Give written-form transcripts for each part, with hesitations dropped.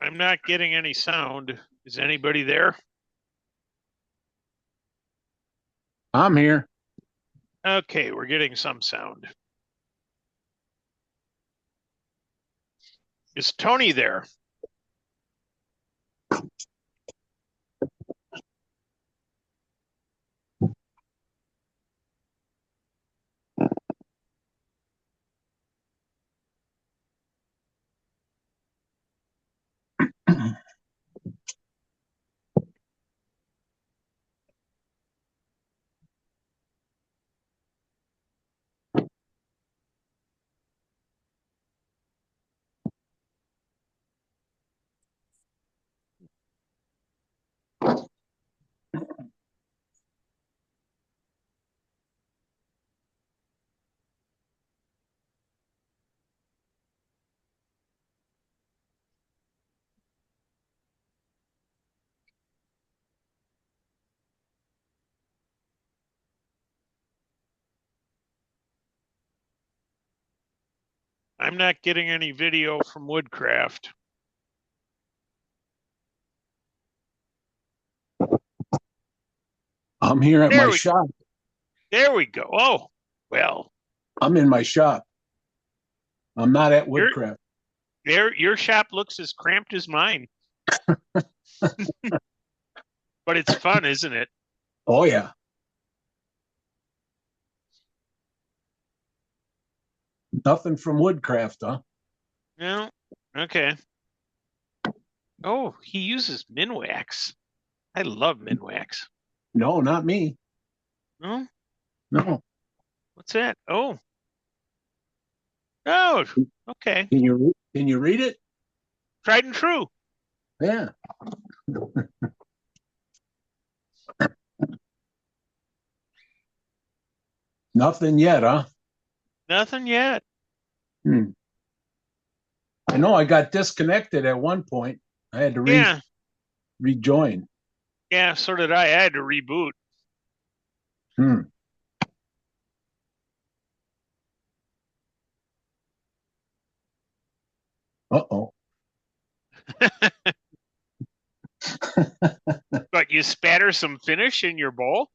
I'm not getting any sound. Is anybody there? I'm here. Okay, we're getting some sound. Is Tony there? I'm not getting any video from Woodcraft. I'm here at There my we shop. there we go. Oh, well, I'm in my shop. I'm not at your Woodcraft. your shop looks as cramped as mine, but it's fun, isn't it? Oh yeah. Nothing from Woodcraft, huh? No. Okay. Oh, he uses Minwax. I love Minwax. No, not me. No, No. what's that? Oh, okay. Can you read it? Tried and true. Yeah. Nothing yet, huh? Nothing yet. Hmm. I know I got disconnected at one point. I had to Yeah, rejoin. yeah. So did I. I had to reboot. Hmm. Uh-oh. But you spatter some finish in your bowl?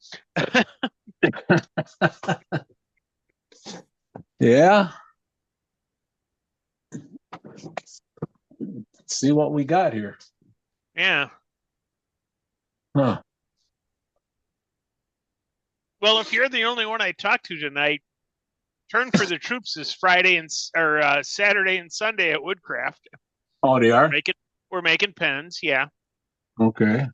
Yeah. Let's see what we got here. Yeah. Huh. Well, if you're the only one I talked to tonight, Turn for the Troops is Friday and or Saturday and Sunday at Woodcraft. Oh, they We're are? making we're making pens. Yeah, Okay.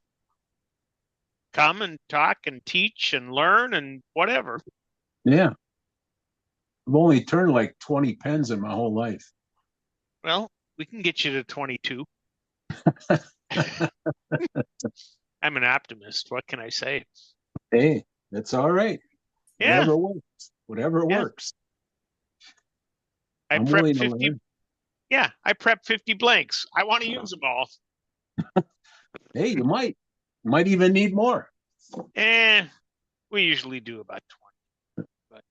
come and talk and teach and learn and whatever. Yeah. I've only turned like 20 pens in my whole life. Well, we can get you to 22. I'm an optimist. What can I say? Hey, that's all right. Yeah, Whatever works. Whatever yeah. works. I I'm prepped willing to 50. learn. Yeah, I prepped 50 blanks. I want to use them all. Hey, you might even need more. Eh, we usually do about 20, but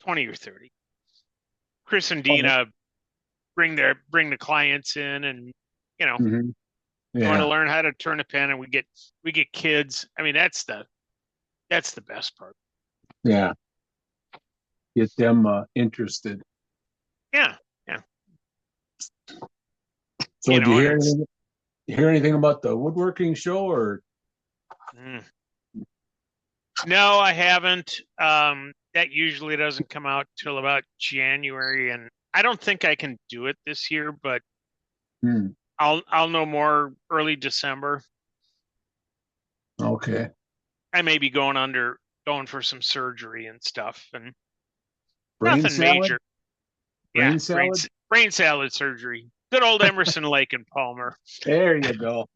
20 or 30. Chris and Oh, Dina bring the clients in, and you know hmm. you want to Yeah, learn how to turn a pen, and we get kids. I mean, that's the best part. yeah. Get them interested. Yeah, yeah. So, do you And hear it's anything? You hear anything about the woodworking show? Or mm. No, I haven't. That usually doesn't come out till about January, and I don't think I can do it this year, but hmm, I'll know more early December. okay, I may be going for some surgery and stuff, and brain nothing salad, major. Yeah, brain salad. brain salad surgery. Good old Emerson, Lake and Palmer. There you go.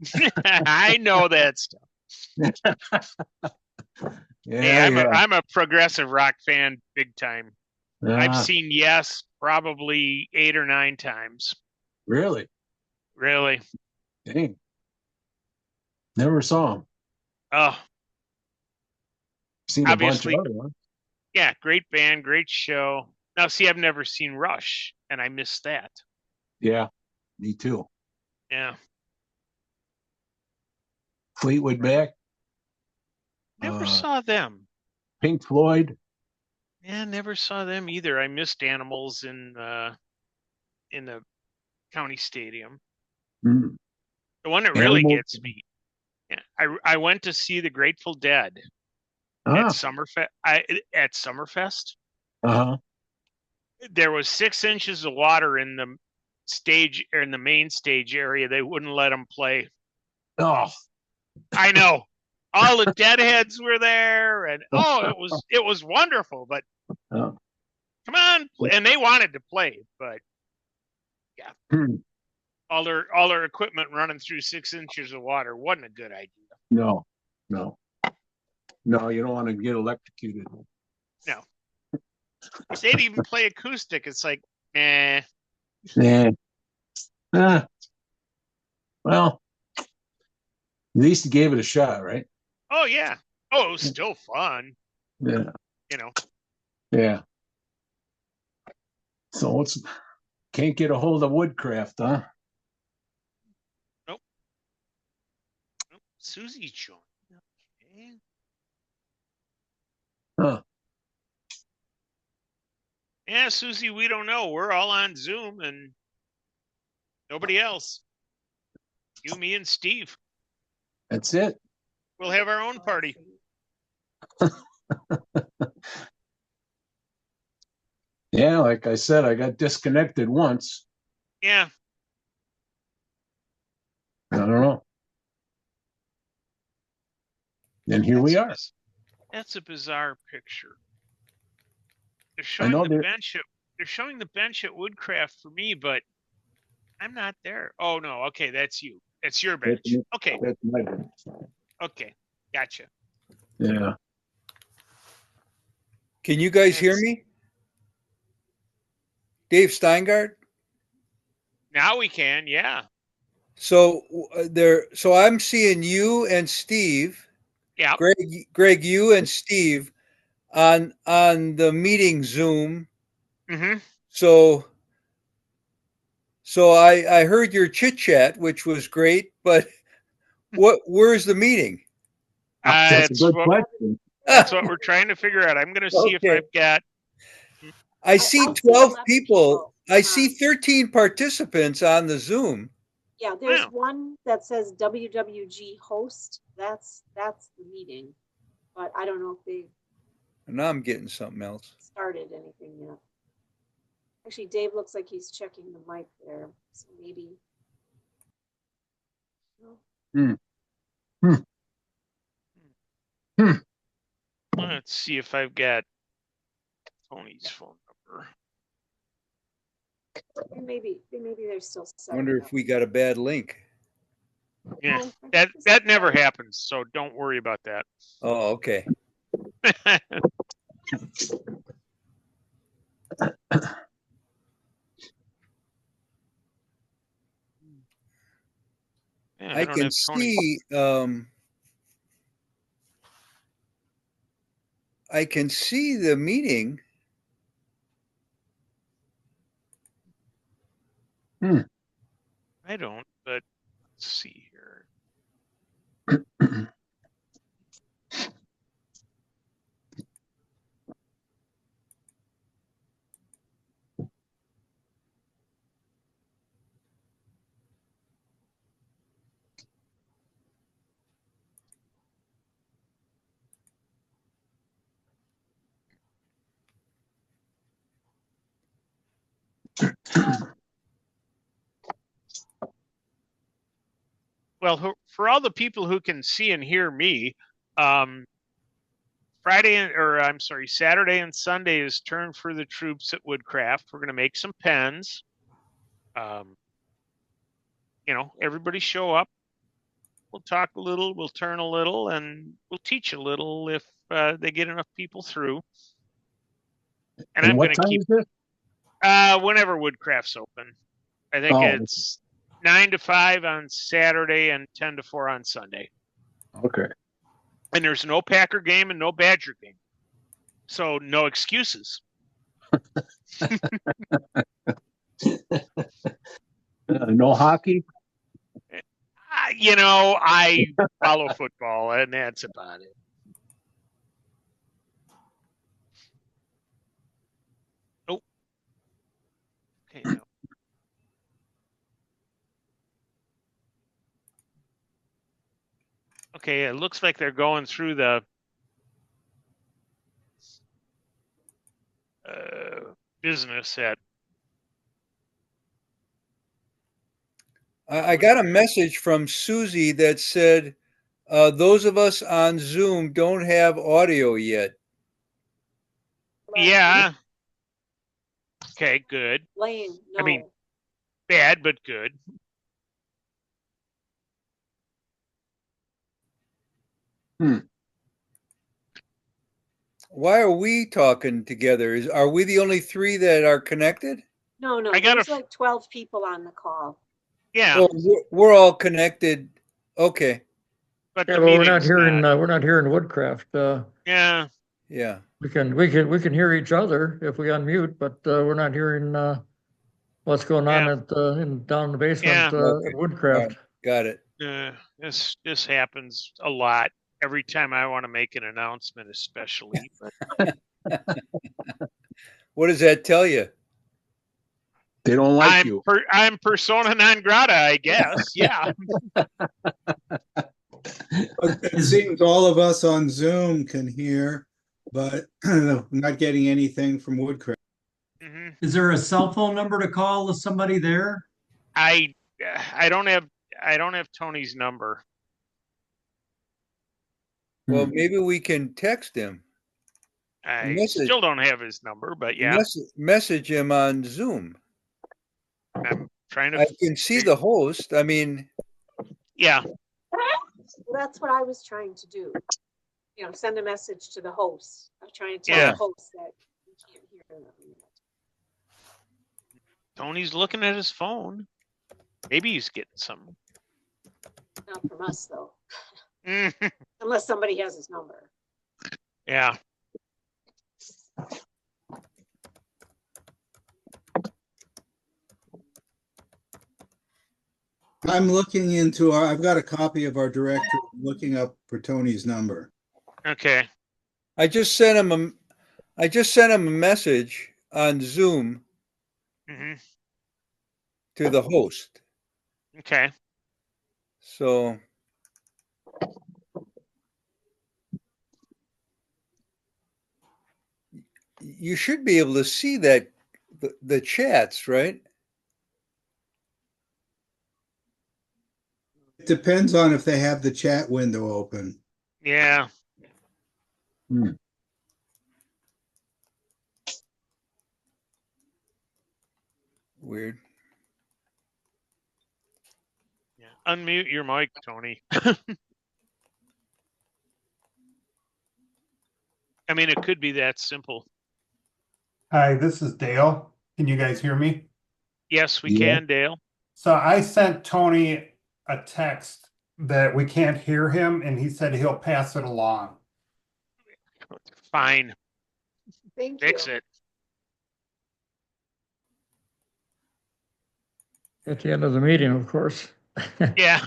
I know that stuff. Hey, Yeah, I'm a yeah. I'm a progressive rock fan, big time. I've Ah, seen Yes probably 8 or 9 times. really? Really. Dang, never saw him. Oh, Seen a bunch of obviously, other ones. yeah, great band, great show. Now, see, I've never seen Rush, and I missed that. Yeah, me too. Yeah. Fleetwood Mac, Never uh, saw them. Pink Floyd. Yeah, never saw them either. I missed Animals in the county stadium. Mm. The one that really Animals. gets me. Yeah, I went to see the Grateful Dead at Ah, Summerfest. uh-huh. There was 6 inches of water in the stage or in the main stage area. They wouldn't let them play. Oh, I know. All the deadheads were there, and it was wonderful. But uh, come on, and they wanted to play, but yeah, hmm. all their equipment running through 6 inches of water wasn't a good idea. No, no, no, you don't want to get electrocuted. No, if they'd even play acoustic, it's like, eh. Yeah. Ah, well, at least you gave it a shot, right? Oh yeah. Oh, it was still fun. Yeah. You know. Yeah. So it's can't get a hold of Woodcraft, huh? Nope. Nope. Susie joined. Okay. Huh. Yeah, Susie, we don't know. We're all on Zoom and nobody else. You, me, and Steve. That's it. We'll have our own party. Yeah, like I said, I got disconnected once. Yeah. I don't know. And here we are. That's a bizarre picture. They're I showing know the bench at they're showing the bench at Woodcraft for me, but I'm not there. Oh no, okay, that's you. That's your bench. Okay. that's my bench. Okay. Gotcha. Yeah. Can you guys hear me? Dave Steingart? Now we can, yeah. So so I'm seeing you and Steve, Yeah. Greg, you and Steve on the meeting Zoom. Mm-hmm. So I heard your chit chat, which was great, but where's the meeting? That's a It's good what question. that's what we're trying to figure out. I'm gonna see if Okay. I've got I see I see 12 11 people. I see Um, 13 participants on the Zoom. Yeah, there's wow. one that says WWG host. That's the meeting, but I don't know if they Now I'm getting something else. started anything yet. Actually, Dave looks like he's checking the mic there, so maybe. No. Hmm. Hmm. Hmm. Let's see if I've got Tony's phone number. Maybe they're still I setting wonder up. if we got a bad link. Yeah. Oh, That never happens, so don't worry about that. Oh, okay. Yeah, I I don't can have Tony. I can see the meeting. Hmm. I don't, but let's see here. Well, for all the people who can see and hear me, Saturday and Sunday is turn for the troops at Woodcraft. We're going to make some pens. Everybody show up. We'll talk a little, we'll turn a little, and we'll teach a little if they get enough people through. And I'm what going to time keep is this? whenever Woodcraft's open. I think it's 9 to 5 on Saturday and 10 to 4 on Sunday. Okay. And there's no Packer game and no Badger game. So no excuses. No hockey? I follow football, and that's about it. Oh, okay. No. Okay, it looks like they're going through the business at. I got a message from Susie that said, those of us on Zoom don't have audio yet. Yeah. Okay, good. Lane, no. I mean, bad, but good. Why are we talking together? Are we the only three that are connected? No, I got there's like 12 people on the call. Yeah, Oh, we're all connected. Okay. but Yeah, the well, meeting's not. we're not hearing Woodcraft. Yeah, Yeah. We can hear each other if we unmute, but we're not hearing what's going on Yeah. down in the basement Yeah. Okay. at Woodcraft. Got it. this happens a lot every time I want to make an announcement, especially. But What does that tell you? They don't like you. I'm persona non grata, I guess. Yeah. It seems all of us on Zoom can hear, but not getting anything from Woodcraft. hmm Is there a cell phone number to call to somebody there? I don't have Tony's number. Well, maybe we can text him. I Message. still don't have his number, but yeah, Message him on Zoom. I'm trying I to. can see the host. I mean, Yeah. Well, that's what I was trying to do. Send a message to the host. I'm trying to tell Yeah. the host that you can't hear them yet. Tony's looking at his phone. Maybe he's getting some. Not from us, though. Mhm. Unless somebody has his number. Yeah. I'm looking into I've got a copy of our directory, looking up for Tony's number. Okay. I just sent him a message on Zoom hmm to the host. Okay. So you should be able to see that the chats, right? It depends on if they have the chat window open. Yeah. Weird. Yeah. Unmute your mic, Tony. I mean, it could be that simple. Hi, this is Dale. Can you guys hear me? Yes, we Yeah. can, Dale. So I sent Tony a text that we can't hear him, and he said he'll pass it along. Fine. Thank Fix you. it. At the end of the meeting, of course. Yeah.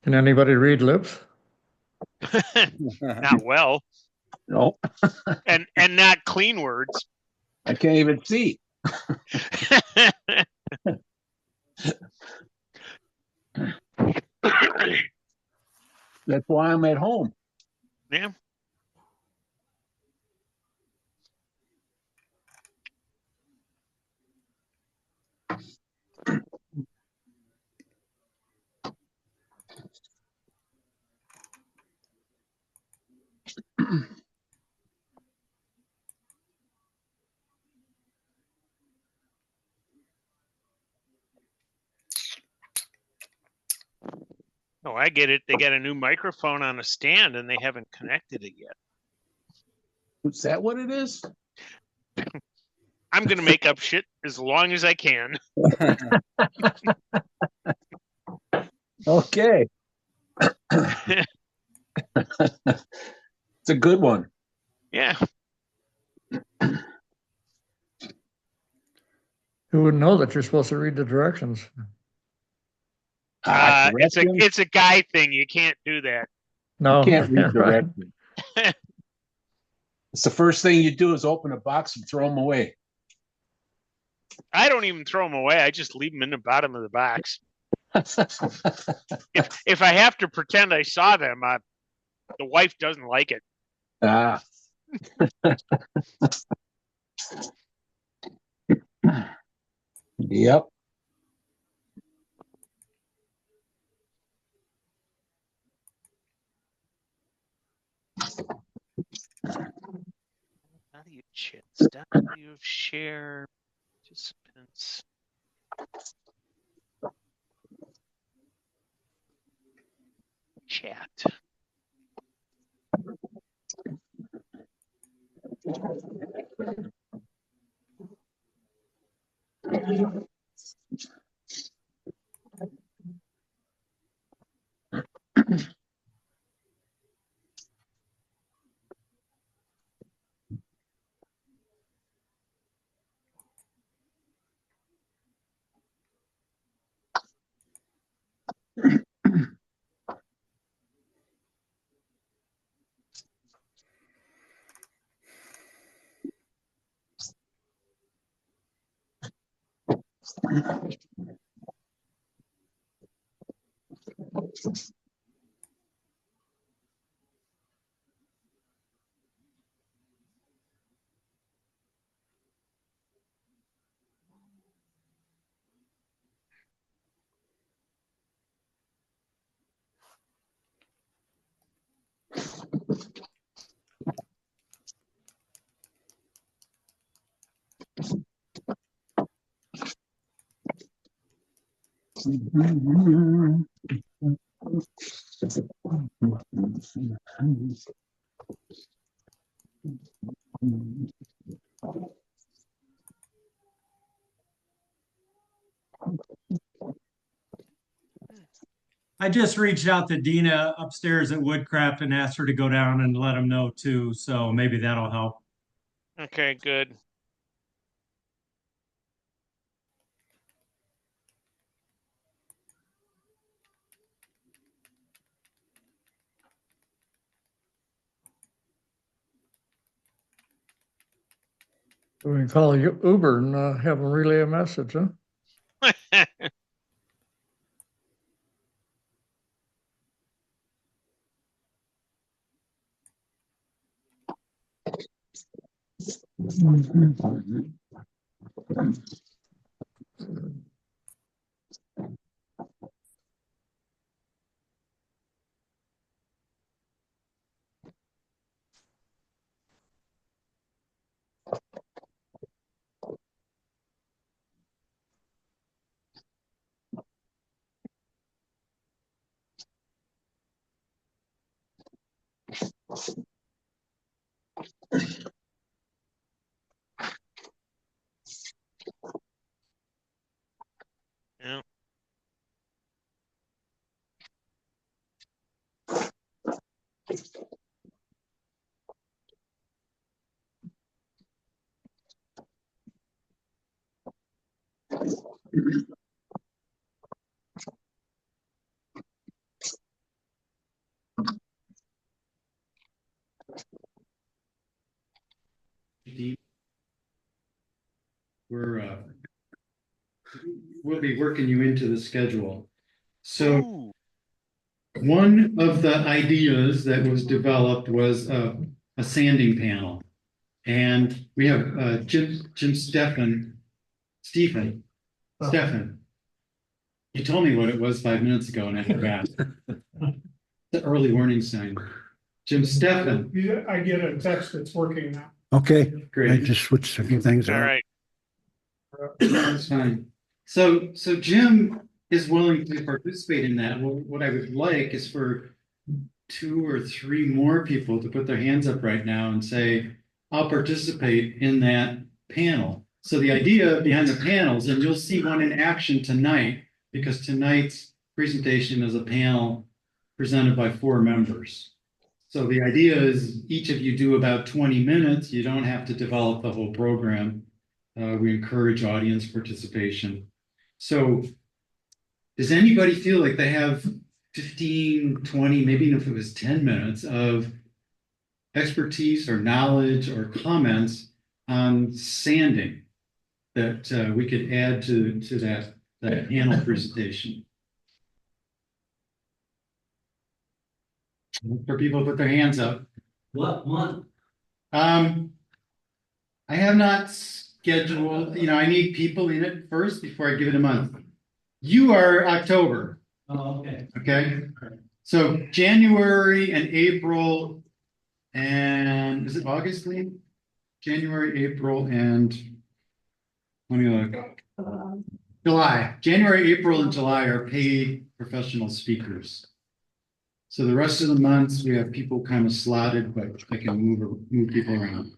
Can anybody read lips? Not well. No, And not clean words. I can't even see. That's why I'm at home. Yeah. Oh, I get it. They got a new microphone on a stand and they haven't connected it yet. Is that what it is? I'm going to make up shit as long as I can. Okay. It's a good one. Yeah. Who would know that you're supposed to read the directions? Directions? It's a guy thing. You can't do that. No. You can't read Right. directions. It's the first thing you do is open a box and throw them away. I don't even throw them away. I just leave them in the bottom of the box. If I have to pretend I saw them, the wife doesn't like it. Ah. Yep. How do you chat? Stop. How do you share participants? Chat. I just reached out to Dina upstairs at Woodcraft and asked her to go down and let them know too. So maybe that'll help. Okay, good. We can call Uber and have them relay a message, huh? Yeah. We're we'll be working you into the schedule. So Ooh. one of the ideas that was developed was a sanding panel. And we have Jim Stephen. You told me what it was 5 minutes ago and I forgot. The early warning sign. Jim Stephan. I get a text that's working now. Okay, I Great. just switched a few things All out. right. That's fine. So Jim is willing to participate in that. Well, what I would like is for 2 or 3 more people to put their hands up right now and say, I'll participate in that panel. So the idea behind the panels, and you'll see one in action tonight, because tonight's presentation is a panel presented by 4 members. So the idea is each of you do about 20 minutes. You don't have to develop the whole program. We encourage audience participation. So does anybody feel like they have 15, 20, maybe even if it was 10 minutes of expertise or knowledge or comments on sanding that we could add to that panel presentation? For people to put their hands up. What month? I have not scheduled, I need people in it first before I give it a month. You are October, Oh, okay. okay? So January and April, and is it August, Lee? January, April, and let me look. July. January, April, and July are paid professional speakers. So the rest of the months, we have people kind of slotted, but I can move people around.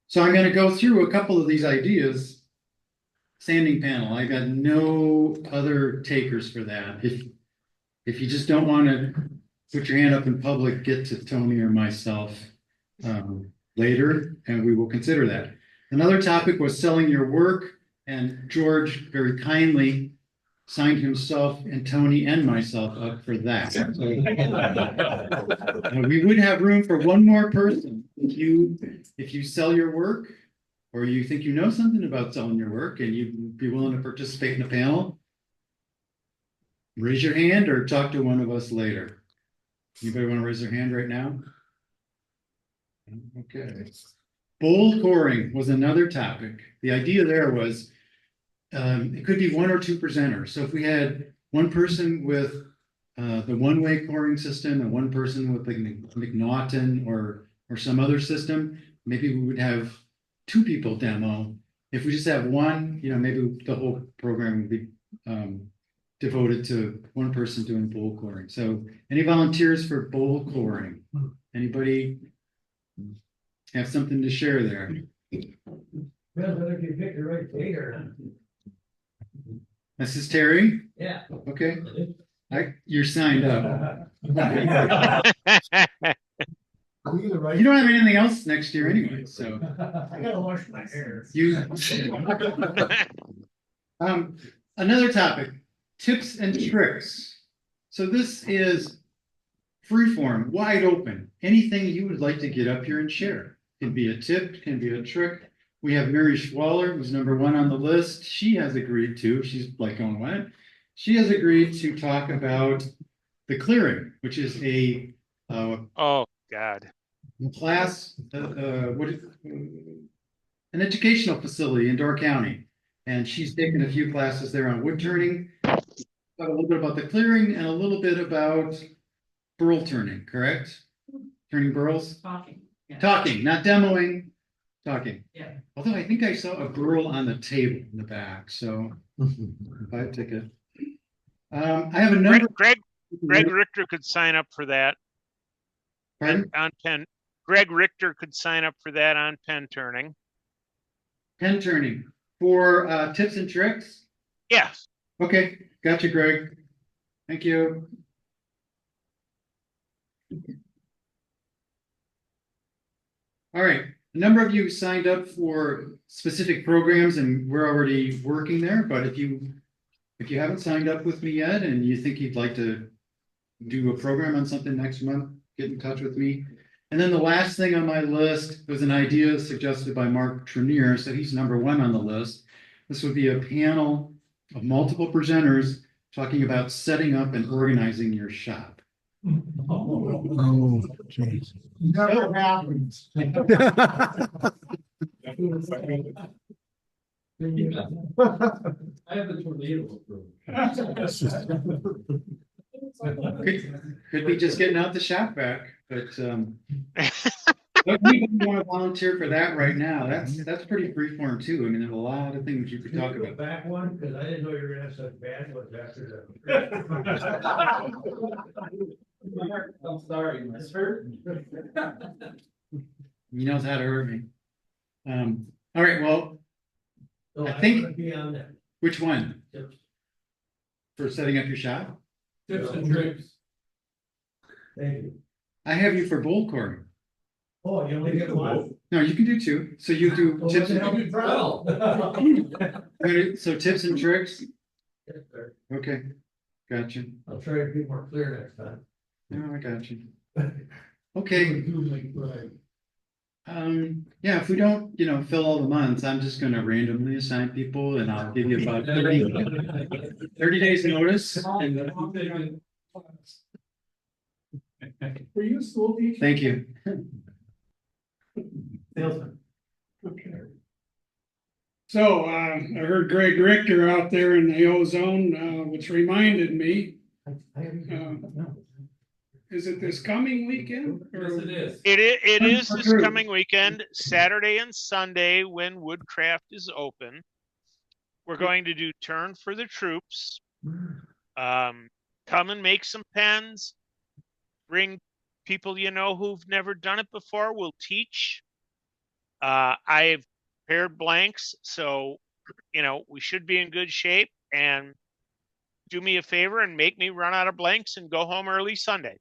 So I'm going to go through a couple of these ideas. Sanding panel, I got no other takers for that. If you just don't want to put your hand up in public, get to Tony or myself later, and we will consider that. Another topic was selling your work, and George very kindly signed himself and Tony and myself up for that. We would have room for one more person. If you sell your work, or you think you know something about selling your work and you'd be willing to participate in the panel, raise your hand or talk to one of us later. Anybody want to raise their hand right now? Okay. Bowl coring was another topic. The idea there was it could be one or two presenters. So if we had one person with the one-way coring system and one person with the McNaughton or some other system, maybe we would have two people demo. If we just have one, maybe the whole program would be devoted to one person doing bowl coring. So any volunteers for bowl coring? Anybody have something to share there? Well, whether you pick the right taker. Mrs. Terry? Yeah. Okay. You're signed up. You don't have anything else next year anyway, so. I gotta wash my hair. Another topic, tips and tricks. So this is freeform, wide open. Anything you would like to get up here and share. Can be a tip, can be a trick. We have Mary Schwaller, who's #1 on the list. She has agreed to, she's like going, what? She has agreed to talk about the clearing, which is Oh, God. class, an educational facility in Door County. And she's taken a few classes there on wood turning, a little bit about the clearing and a little bit about burl turning, correct? Turning burls? Talking. Yeah. Talking, not demoing, talking. Yeah. Although I think I saw a burl on the table in the back, so buy a ticket. I have a number. Greg Richter could sign up for that. Pardon? On pen. Greg Richter could sign up for that on pen turning. Pen turning for tips and tricks? Yes. Okay, gotcha, Greg. Thank you. All right, a number of you signed up for specific programs and we're already working there, but if you haven't signed up with me yet and you think you'd like to do a program on something next month, get in touch with me. And then the last thing on my list was an idea suggested by Mark Trenier, so he's #1 on the list. This would be a panel of multiple presenters talking about setting up and organizing your shop. Oh, jeez. Never happens. I have a tornado approved. Could be just getting out the shop vac, but but we want to volunteer for that right now. That's pretty freeform too. I mean, there's a lot of things you could talk about. Back one, because I didn't know you were gonna have such bad ones after that. I'm sorry, it's hurting. He knows how to hurt me. All right, well, So I think- wanna be on that. which one? Tips For setting up your shop? and tricks. Thank you. I have you for bowl core. Oh, you only get one? No, you can do two. So you do Well, tips what the hell and you travel? so tips and tricks. Okay, gotcha. I'll try to be more clear next time. No, I got you. Okay. Yeah, if we don't, fill all the months, I'm just gonna randomly assign people and I'll give you about 30 days notice. And Were you a school teacher? thank you. Salesman. Okay. So, I heard Greg Richter out there in the ozone, which reminded me, is it this coming weekend? Yes, it is. It is this True. coming weekend, Saturday and Sunday, when Woodcraft is open. We're going to do Turn for the Troops. Come and make some pens. Bring people you know who've never done it before. We'll teach. I've prepared blanks, so we should be in good shape. And do me a favor and make me run out of blanks and go home early Sunday.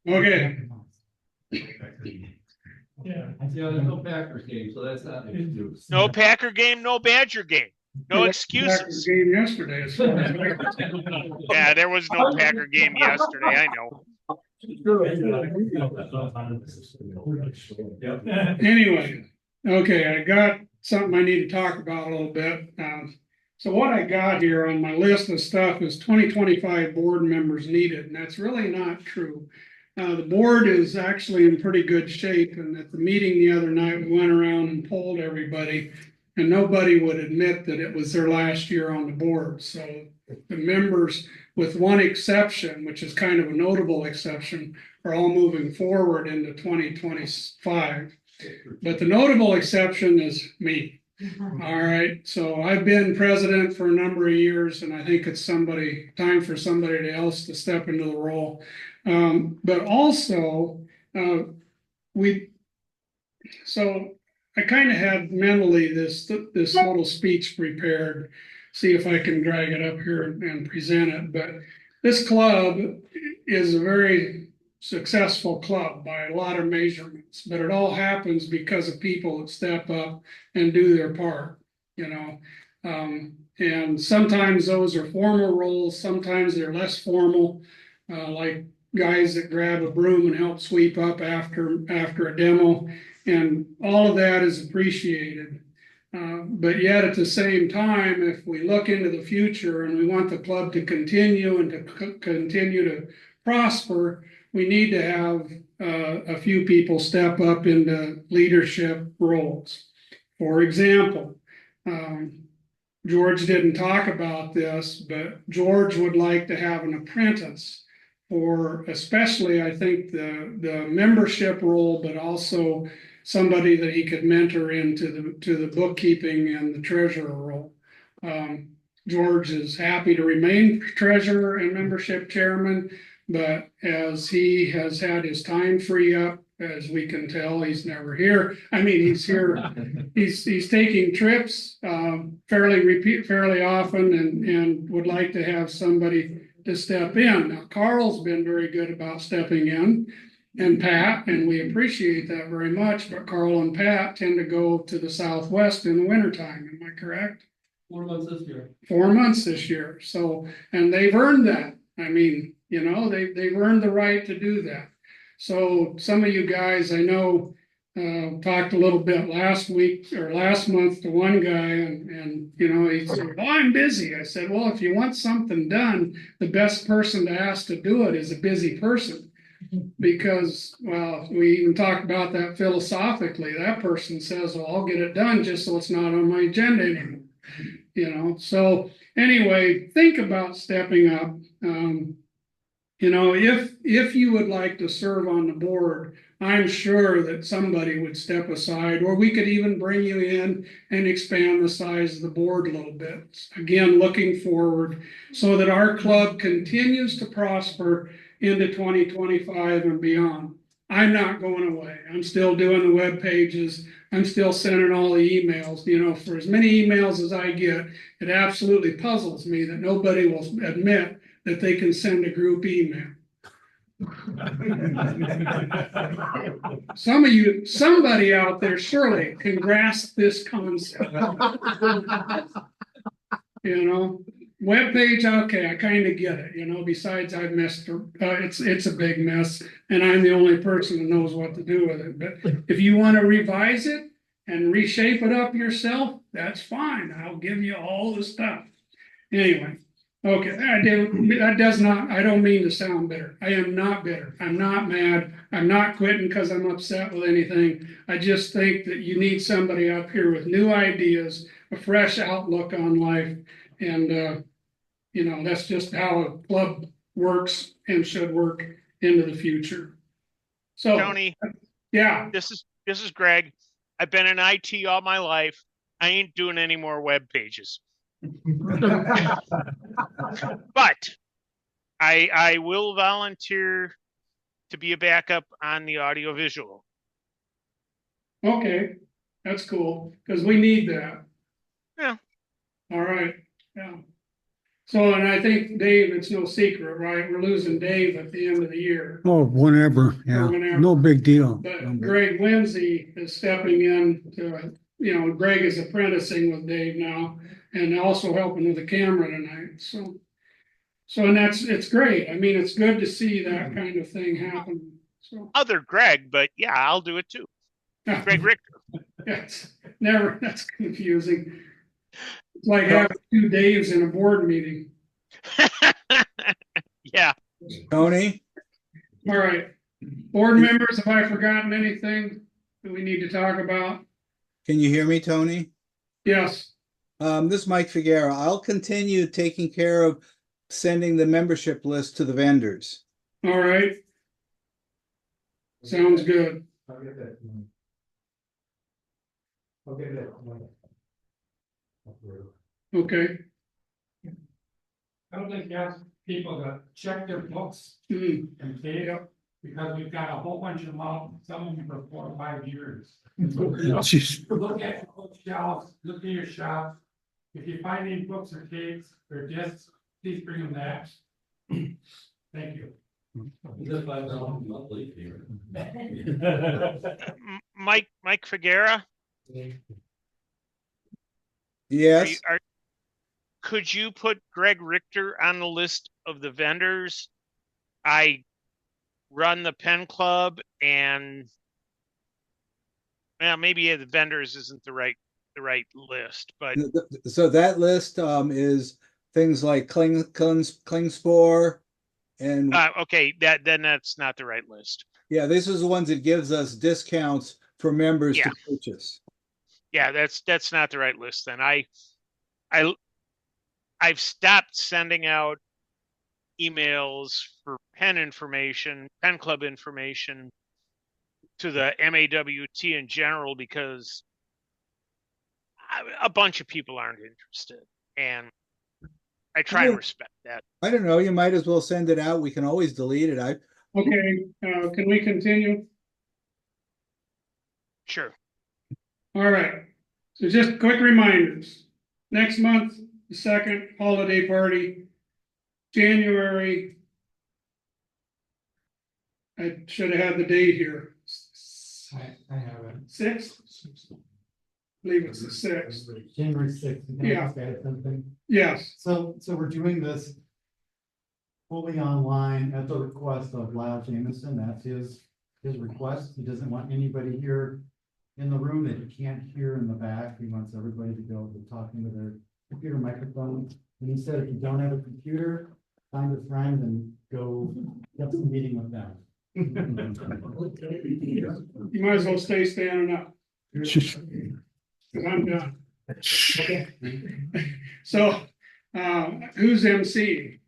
Okay. Yeah, there's no Packers game, so that's not an issue. No Packer game, no Badger game. No excuses. Game yesterday. As far as I know. Yeah, there was no Packer game yesterday. I know. Anyway, okay, I got something I need to talk about a little bit. So what I got here on my list of stuff is 2025 board members needed, and that's really not true. The board is actually in pretty good shape, and at the meeting the other night, we went around and polled everybody, and nobody would admit that it was their last year on the board. So the members, with one exception, which is kind of a notable exception, are all moving forward into 2025. But the notable exception is me. All right, so I've been president for a number of years, and I think it's time for somebody else to step into the role. But also, so I kind of had mentally this little speech prepared. See if I can drag it up here and present it. But this club is a very successful club by a lot of measurements, but it all happens because of people that step up and do their part, and sometimes those are formal roles, sometimes they're less formal, like guys that grab a broom and help sweep up after a demo, and all of that is appreciated. But yet at the same time, if we look into the future and we want the club to continue and to continue to prosper, we need to have a few people step up into leadership roles. For example, George didn't talk about this, but George would like to have an apprentice for especially, I think, the membership role, but also somebody that he could mentor into the bookkeeping and the treasurer role. George is happy to remain treasurer and membership chairman, but as he has had his time free up, as we can tell, he's never here. I mean, he's here. He's taking trips fairly often, and would like to have somebody to step in. Now, Carl's been very good about stepping in, and Pat, and we appreciate that very much. But Carl and Pat tend to go to the Southwest in the wintertime. Am I correct? 4 months this year. 4 months this year. So, and they've earned that. I mean, they've earned the right to do that. So some of you guys, I know, talked a little bit last week or last month to one guy, and he said, "Well, I'm busy." I said, "Well, if you want something done, the best person to ask to do it is a busy person." Because, well, we even talked about that philosophically. That person says, "Well, I'll get it done just so it's not on my agenda anymore." So anyway, think about stepping up. If you would like to serve on the board, I'm sure that somebody would step aside, or we could even bring you in and expand the size of the board a little bit. Again, looking forward so that our club continues to prosper into 2025 and beyond. I'm not going away. I'm still doing the web pages. I'm still sending all the emails. For as many emails as I get, it absolutely puzzles me that nobody will admit that they can send a group email. Some of you, somebody out there surely can grasp this concept. You know, webpage, okay, I kind of get it, you know, besides I've messed, it's a big mess and I'm the only person who knows what to do with it. But if you want to revise it and reshape it up yourself, that's fine. I'll give you all the stuff. Anyway, okay, that does not, I don't mean to sound bitter. I am not bitter. I'm not mad. I'm not quitting because I'm upset with anything. I just think that you need somebody up here with new ideas, a fresh outlook on life. And, you know, that's just how a club works and should work into the future. So, Tony, yeah, this is Greg. I've been in IT all my life. I ain't doing any more web pages. But I will volunteer to be a backup on the audio visual. okay, that's cool because we need that. Yeah. All right. Yeah. So, and I think Dave, it's no secret, right? We're losing Dave at the end of the year. Oh, whenever, yeah, whenever. no big deal. But Greg Lindsay is stepping in to, you know, Greg is apprenticing with Dave now and also helping with the camera tonight. So, and it's great. I mean, it's good to see that kind of thing happen. So, Other Greg, but yeah, I'll do it too. Greg Richter. Yes, never, that's confusing. It's like having two Daves in a board meeting. Yeah. Tony, All right. Board members, have I forgotten anything that we need to talk about? can you hear me, Tony? Yes. This is Mike Figuera. I'll continue taking care of sending the membership list to the vendors. All right. Sounds good. I'll get that. I'll get that. Okay. I would like to ask people to check their books Mhm. and pay up, because we've got a whole bunch of them out, some of them for 4 or 5 years. Jeez. Look at your bookshelves, look at your shop. If you find any books or tapes or discs, please bring them back. Thank you. Mike Figuera, Yes, could you put Greg Richter on the list of the vendors? I run the pen club and well, maybe the vendors isn't the right list, but so that list is things like Klingspor and okay, then that's not the right list. yeah, this is the ones that gives us discounts for members Yeah. to purchase. Yeah, that's not the right list. Then I've stopped sending out emails for pen club information to the MAWT in general because a bunch of people aren't interested, and I try to respect that. I don't know, you might as well send it out. We can always delete it. Okay, can we continue? Sure. All right. So just quick reminders. Next month, the second holiday party, January. I should have had the date here. I have it. 6th? I believe it's the 6th. January 6th. Yeah. Something. Yes. So we're doing this fully online at the request of Lyle Jameson. That's his request. He doesn't want anybody here in the room that he can't hear in the back. He wants everybody to go to talking to their computer microphone. And he said, if you don't have a computer, find a friend and go have some meeting with them. You might as well stay standing up. 'Cause I'm done. Okay. So, who's MC?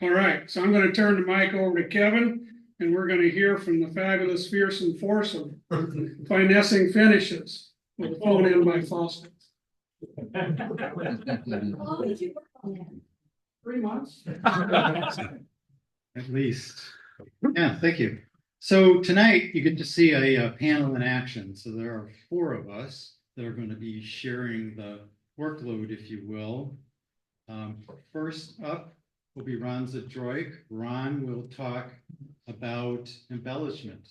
All right, so I'm going to turn the mic over to Kevin, and we're going to hear from the fabulous fearsome foursome, finessing finishes, with a phone in by Foster. 3 months. At least. Yeah, thank you. So tonight you get to see a panel in action. So there are 4 of us that are going to be sharing the workload, if you will. First up will be Ron Zadroik. Ron will talk about embellishment.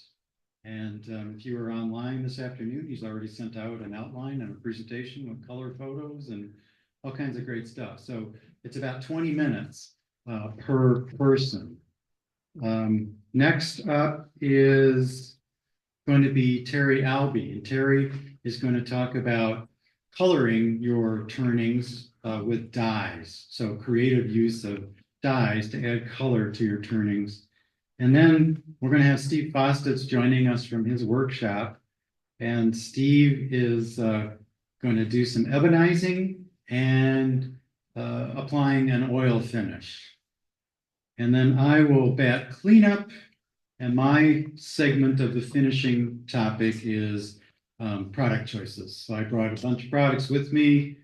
And if you were online this afternoon, he's already sent out an outline and a presentation with color photos and all kinds of great stuff. So it's about 20 minutes per person. Next up is going to be Terry Albee. And Terry is going to talk about coloring your turnings with dyes. So creative use of dyes to add color to your turnings. And then we're going to have Steve Fostitz joining us from his workshop. And Steve is going to do some ebonizing and applying an oil finish. And then I will bat cleanup. And my segment of the finishing topic is product choices. So I brought a bunch of products with me,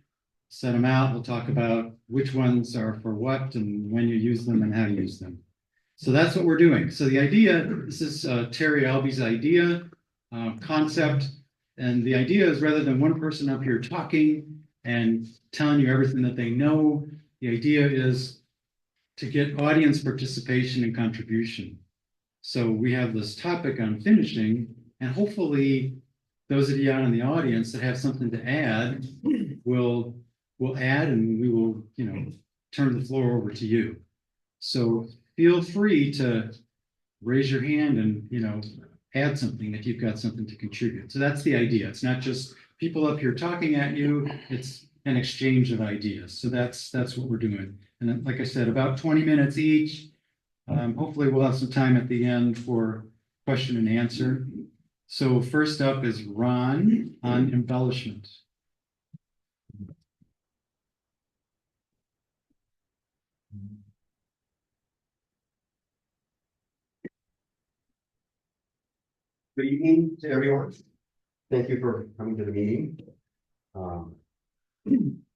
set them out. We'll talk about which ones are for what and when you use them and how to use them. So that's what we're doing. So the idea, this is Terry Albee's idea, concept. And the idea is rather than one person up here talking and telling you everything that they know, the idea is to get audience participation and contribution. So we have this topic on finishing, and hopefully those of you out in the audience that have something to add will add, and we will, turn the floor over to you. So feel free to raise your hand and, add something if you've got something to contribute. So that's the idea. It's not just people up here talking at you, it's an exchange of ideas. So that's what we're doing. And then, like I said, about 20 minutes each. Hopefully we'll have some time at the end for question and answer. So first up is Ron on embellishment. Good evening to everyone. Thank you for coming to the meeting.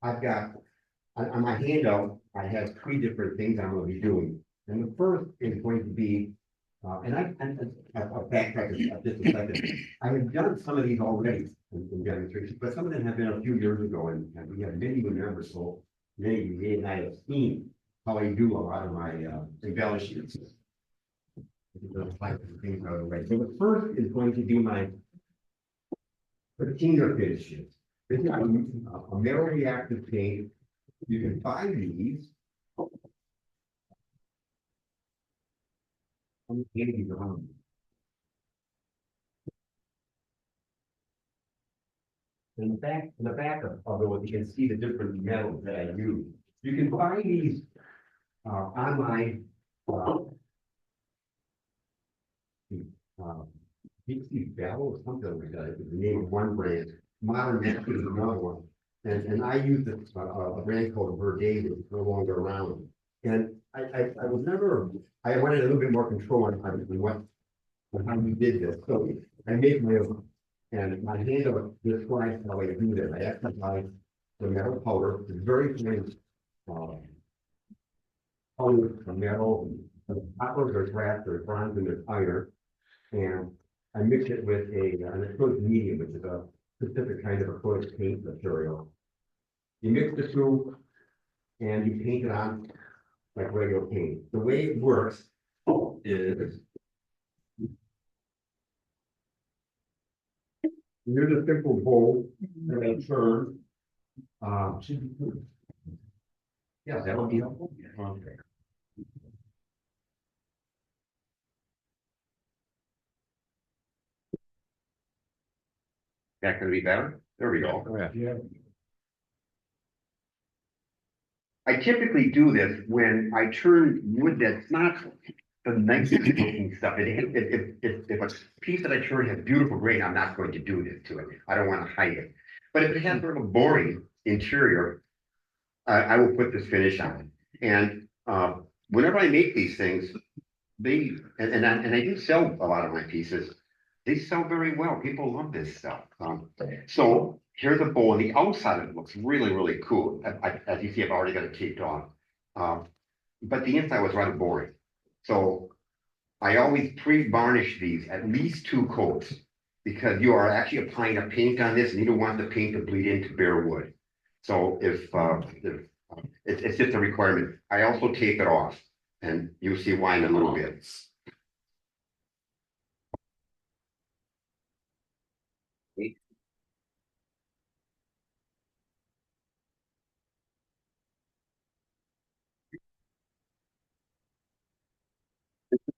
I've got, on my handout, I have 3 different things I'm going to be doing. And the first is going to be, and I'll backtrack just a second. I have done some of these already in demonstrations, but some of them have been a few years ago, and we have many new members, so many of you and I have seen how I do a lot of my embellishments. So the first is going to be my patina finishes. This is a metal reactive paint. You can buy these. In the back of it, you can see the different metals that I use. You can buy these on my Dixie Bell or something like that. It's the name of one brand. Modern Mac is another one. And I use a brand called Verde, that's no longer around. And I was never, I wanted a little bit more control on how we did this. So I made my own. And my handle describes how I do this. I actually buy the metal powder. It's very thin powder of metal. The coppers are brass, there's bronze, and there's iron. And I mix it with an acrylic medium, which is a specific kind of acrylic paint material. You mix the two and you paint it on like regular paint. The way it works is here's a simple bowl that I turn. Yeah, that would be helpful. Okay. That could be better. There we go. Yeah. I typically do this when I turn wood that's not the nicest looking stuff. If a piece that I turn has beautiful grain, I'm not going to do this to it. I don't want to hide it. But if it has sort of a boring interior, I will put this finish on it. And whenever I make these things, and I do sell a lot of my pieces. They sell very well. People love this stuff. So here's a bowl, and the outside of it looks really, really cool. As you see, I've already got it taped on. But the inside was rather boring. So I always pre-varnish these at least 2 coats because you are actually applying a paint on this, and you don't want the paint to bleed into bare wood. So if It's just a requirement. I also tape it off, and you'll see why in a little bit.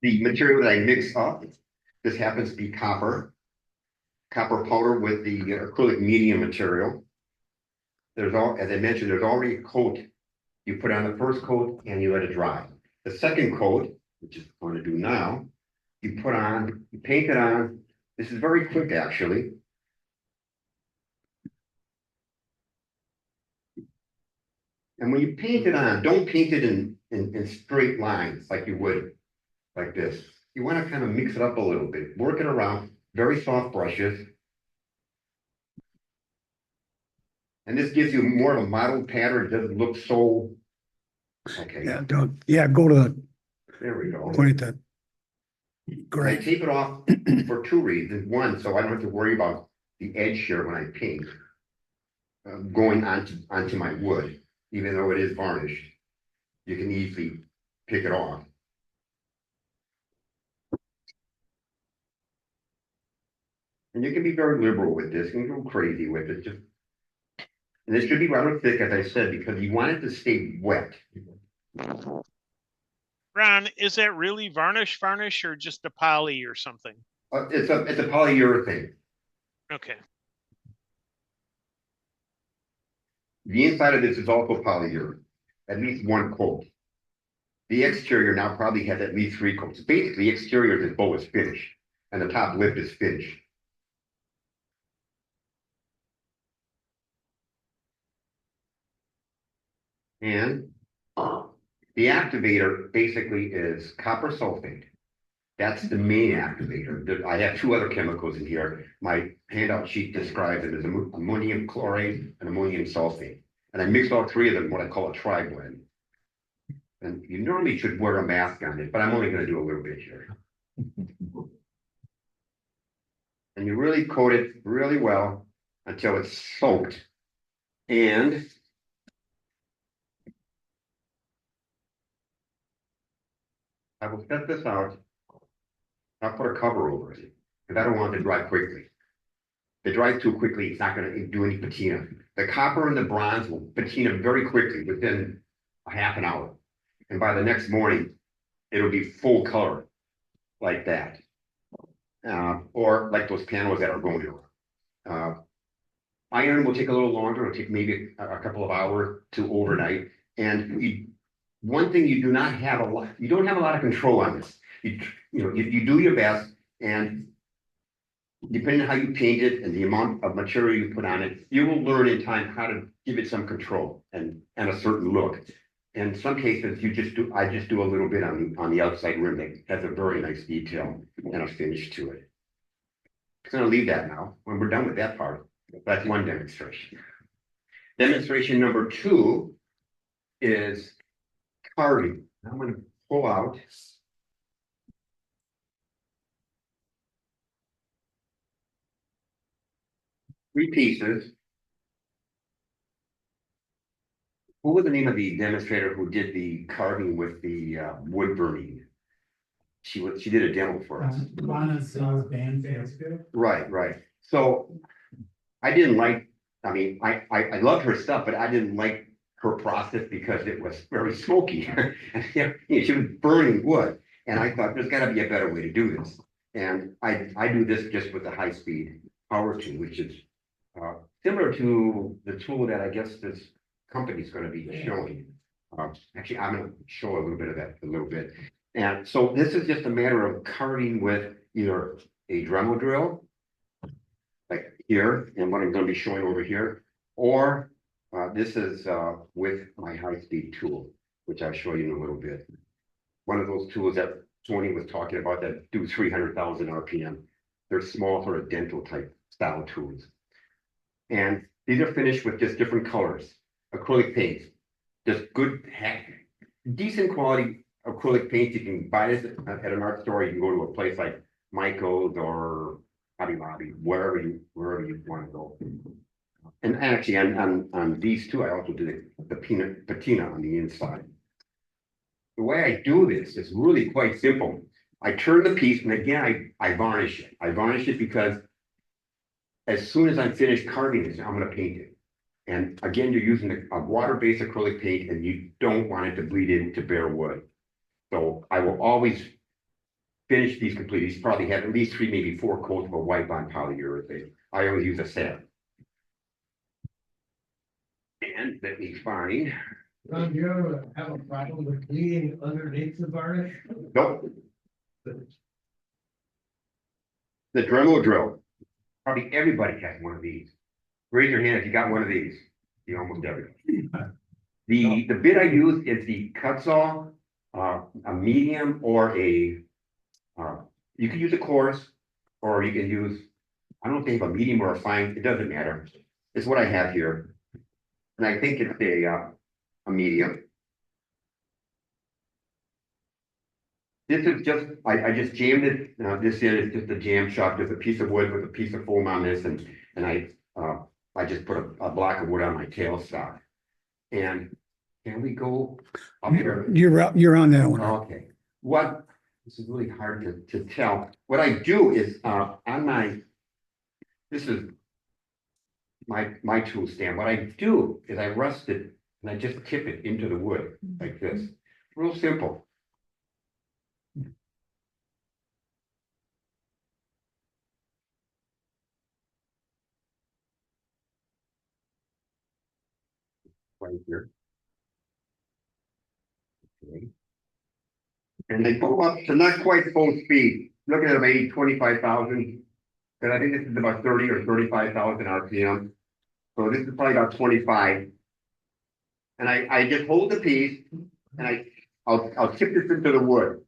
The material that I mix up, this happens to be copper powder with the acrylic medium material. There's as I mentioned, there's already a coat. You put on the first coat and you let it dry. The second coat, which is what I'm going to do now, you paint it on. This is very quick, actually. And when you paint it on, don't paint it in straight lines like you would like this. You want to kind of mix it up a little bit, work it around, very soft brushes. And this gives you more of a mottled pattern. It doesn't look so, okay. Yeah, go to the, There we go. point at that. I Great. tape it off for two reasons. One, so I don't have to worry about the edge here when I paint going onto my wood, even though it is varnished. You can easily pick it off. And you can be very liberal with this. You can go crazy with it. And this should be rather thick, as I said, because you want it to stay wet. Ron, is that really varnish or just a poly or something? It's a polyurethane. Okay. The inside of this is also polyurethane, at least one coat. The exterior now probably has at least 3 coats. Basically, the exterior of this bow is finished, and the top lip is finished. And the activator basically is copper sulfate. That's the main activator. I have 2 other chemicals in here. My handout sheet describes them as ammonium chloride and ammonium sulfate. And I mix all 3 of them in what I call a tri-blend. And you normally should wear a mask on it, but I'm only going to do a little bit here. And you really coat it really well until it's soaked. And I will set this out. I'll put a cover over it because I don't want it to dry quickly. If it dries too quickly, it's not going to do any patina. The copper and the bronze will patina very quickly within a half an hour. And by the next morning, it'll be full color like that. Or like those panels that are going over. Iron will take a little longer. It'll take maybe a couple of hours to overnight. And one thing you do not have a lot, you don't have a lot of control on this. You do your best, and depending on how you paint it and the amount of material you put on it, you will learn in time how to give it some control and a certain look. In some cases, I just do a little bit on the outside rim that has a very nice detail and a finish to it. I'm going to leave that now. When we're done with that part, that's one demonstration. Demonstration number 2 is carving. I'm going to pull out three pieces. What was the name of the demonstrator who did the carving with the wood burning? She did a demo for us. Lana's band. Right. So I didn't like, I mean, I loved her stuff, but I didn't like her process because it was very smoky. She was burning wood. And I thought there's got to be a better way to do this. And I do this just with a high-speed power tool, which is similar to the tool that I guess this company is going to be showing. Actually, I'm going to show a little bit of that a little bit. And so this is just a matter of carving with either a Dremel drill, like here, and what I'm going to be showing over here, or this is with my high-speed tool, which I'll show you in a little bit. One of those tools that Tony was talking about that do 300,000 RPM. They're small sort of dental type style tools. And these are finished with just different colors, acrylic paints, just good, decent quality acrylic paints. You can buy this at an art store. You can go to a place like Michael's or Hobby Lobby, wherever you want to go. And actually on these two, I also did the patina on the inside. The way I do this is really quite simple. I turn the piece and again, I varnish it. I varnish it because as soon as I'm finished carving this, I'm gonna paint it. And again, you're using a water-based acrylic paint and you don't want it to bleed into bare wood. So I will always finish these completely. These probably have at least 3, maybe 4 coats of a wipe on polyurethane. I always use a set. And let me find. Do you ever have a problem with bleeding underneath the varnish? Nope. The Dremel drill. Probably everybody has one of these. Raise your hand if you got one of these. You almost everybody. The bit I use is the cut saw, a medium or a. You can use a coarse, or you can use. I don't know if they have a medium or a fine. It doesn't matter. It's what I have here, and I think it's a medium. This is just, I just jammed it, this is just a jam shop, just a piece of wood with a piece of foam on this, and I just put a block of wood on my tailstock. And can we go up here? You're on that one. Okay, this is really hard to tell. What I do is, this is my tool stand. What I do is I rust it and I just tip it into the wood like this. Real simple. Right here. Okay. And they go up to not quite full speed. Looking at them 25,000. Because I think this is about 30 or 35,000 RPM. So this is probably about 25. And I just hold the piece and I'll tip this into the wood.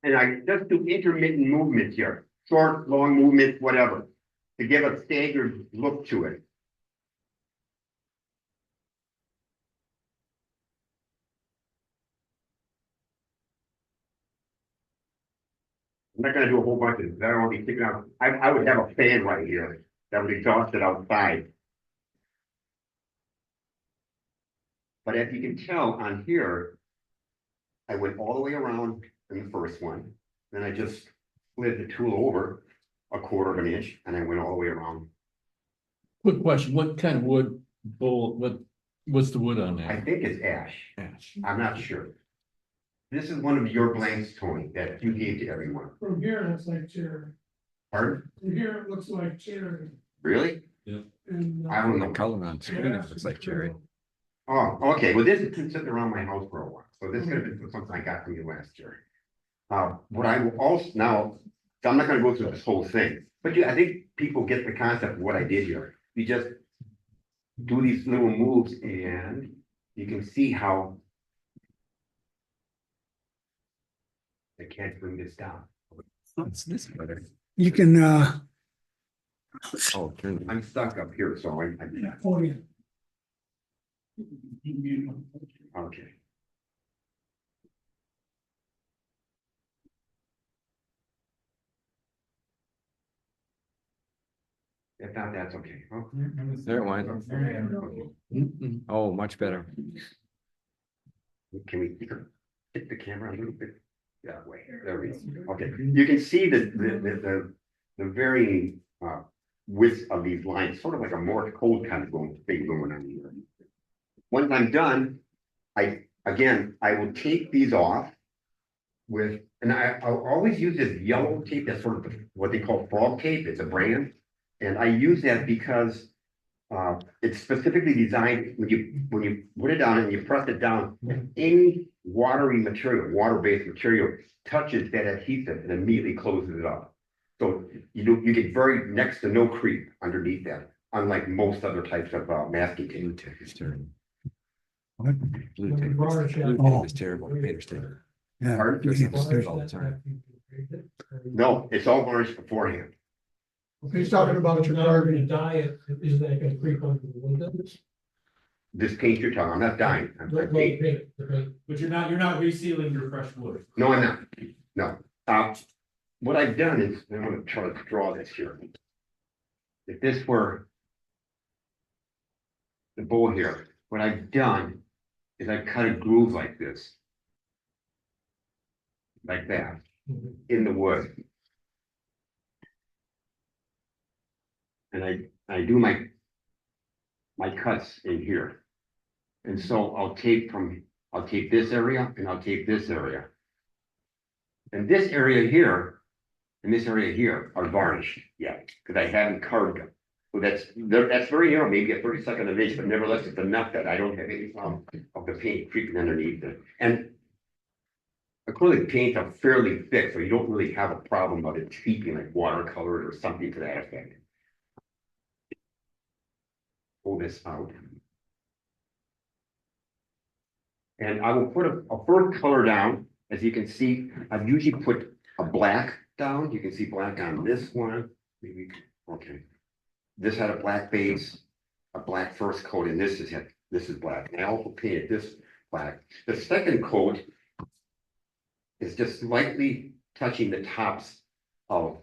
And I just do intermittent movements here, short, long movements, whatever, to give a staggered look to it. I'm not gonna do a whole bunch of this. I don't want to be sticking out. I would have a fan right here that would exhaust it outside. But as you can tell on here, I went all the way around in the first one. Then I just slid the tool over 1/4 of an inch and I went all the way around. Quick question, what kind of wood what's the wood on I that? think it's ash. Ash. I'm not sure. This is one of your blanks, Tony, that you gave to everyone. From here, it looks like cherry. Pardon? From here, it looks like cherry. Really? Yeah. And, I don't know. color on screen, it looks like cherry. Oh, okay. Well, this has been sitting around my house for a while. So this could have been something I got from you last year. What I will also now, so I'm not going to go through this whole thing, but I think people get the concept of what I did here. You just do these little moves and you can see how I can't bring this down. What's this better? You can, Oh, turn. I'm stuck up here, so I oh, yeah. okay. If not, that's okay. Oh, There it went. okay. Oh, much better. Can we hit the camera a little bit that way? There we go. Okay, you can see the varying width of these lines, sort of like a more cold kind of thing going on here. Once I'm done, I will take these off with, and I'll always use this yellow tape. That's sort of what they call frog tape. It's a brand, and I use that because it's specifically designed when you put it down and you press it down, any watery material, water-based material touches that adhesive and immediately closes it up. So you get very next to no creep underneath that, unlike most other types of masking tape. Blue tape is terrible. what? Blue tape is terrible. Painter's tape. Yeah. Pardon? you It's can- all the time. No, it's all varnished beforehand. He's talking about your carbon diet, is that gonna creep under the windows? This paint you're talking, I'm not dying. I'm paint. But you're not resealing your fresh wood. No, I'm not. No, what I've done is, I'm gonna try to draw this here. If this were the bowl here, what I've done is I've cut a groove like this. Like that, in the wood. And I do my cuts in here. And so I'll tape this area and I'll tape this area. And this area here and this area here are varnished yet, because I haven't carved them. So that's very narrow, maybe a 32nd of inch, but nevertheless, it's enough that I don't have any problem of the paint creeping underneath it. And acrylic paints are fairly thick, so you don't really have a problem of it seeping like watercolor or something to that effect. Pull this out. And I will put a first color down. As you can see, I've usually put a black down. You can see black on this one. Maybe, okay. This had a black base, a black first coat, and this is black. And I also painted this black. The second coat is just lightly touching the tops of.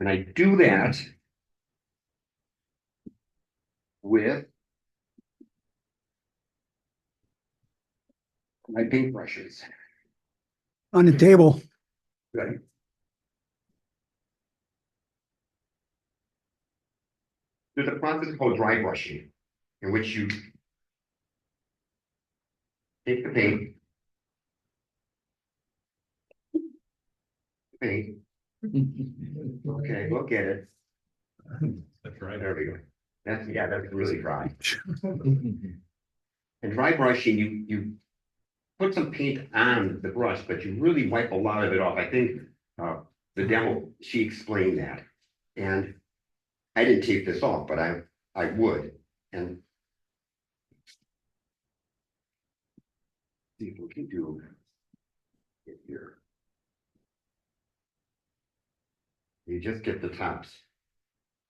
And I do that with my paintbrushes. On the table. Right. There's a process called dry brushing, in which you take the paint, okay, look at it. That's right. There we go. That's really dry. And dry brushing, you put some paint on the brush, but you really wipe a lot of it off. I think the demo, she explained that. And I didn't take this off, but I would. And see if we can do it here. You just get the tops.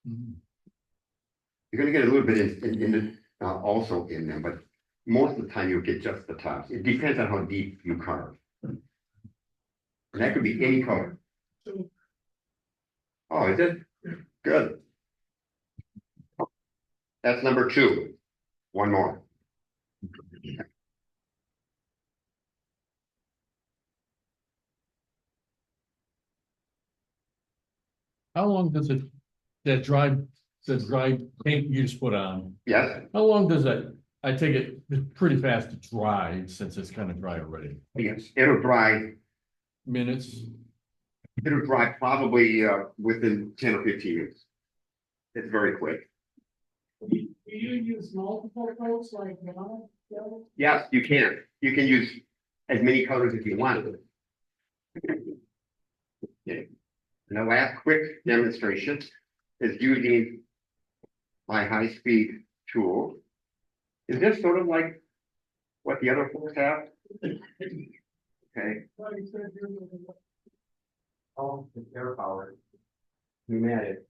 You're going to get a little bit in also in them, but most of the time you'll get just the tops. It depends on how deep you carve. And that could be any color. Oh, is it? Good. That's number 2. One more. How long does it, the dry paint you just put on, Yes. how long does that, I take it, it's pretty fast to dry since it's kind of dry already. Yes, it'll dry. Minutes? It'll dry probably within 10 or 15 minutes. It's very quick. Do you use multiple coats like that? Yes, you can. You can use as many colors as you want. Okay. And the last quick demonstration is using my high-speed tool. Is this sort of like what the other folks have? Okay. Oh, it's air powered. Pneumatic.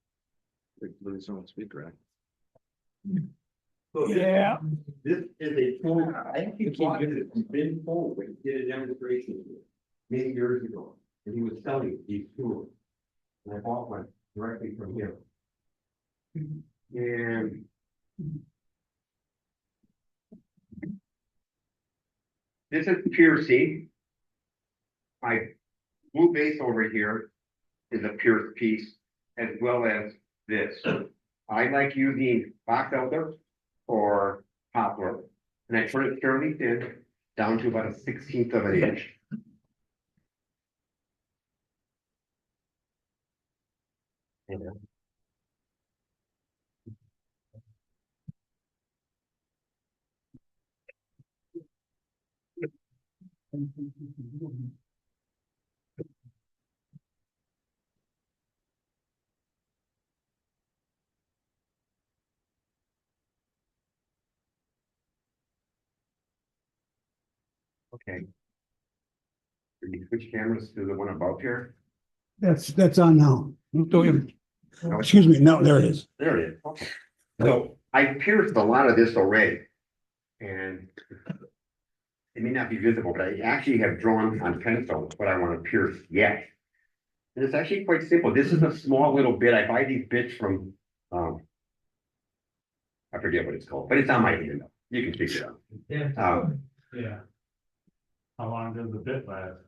There's so much speed drag. Yeah. This is a tool. I actually bought it from Ben Cole when he did a demonstration many years ago, and he was selling these tools. And I bought one directly from him. And this is piercing. My blue base over here is a pierced piece, as well as this. I like using box elder or poplar, and I turn it fairly thin down to about a 1/16 of an inch. Okay. Can you switch cameras to the one above here? That's on now. Excuse me. No, there it is. There it is. Okay. So I pierced a lot of this already. And it may not be visible, but I actually have drawn on pencil what I want to pierce yet. And it's actually quite simple. This is a small little bit. I buy these bits from, I forget what it's called, but it's on my hand. You can pick it up. Yeah. Yeah. How long does the bit last?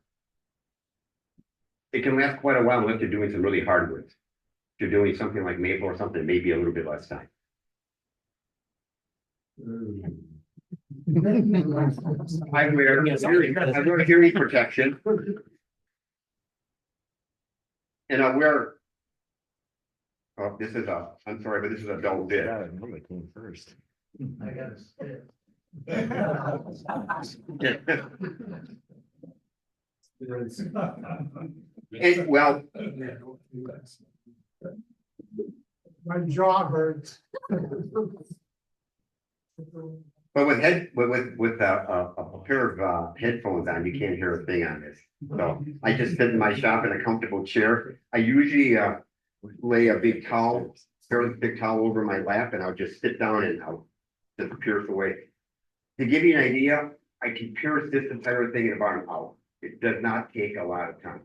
It can last quite a while unless you're doing some really hard work. If you're doing something like maple or something, maybe a little bit less time. I wear hearing protection. And I wear, oh, this is I'm sorry, but this is a double bit. Came first. I gotta spit. And, well, My jaw hurts. but with a pair of headphones on, you can't hear a thing on this. So I just sit in my shop in a comfortable chair. I usually lay a big towel, fairly thick towel over my lap, and I'll just sit down and I'll just pierce away. To give you an idea, I can pierce this entire thing in about an hour. It does not take a lot of time.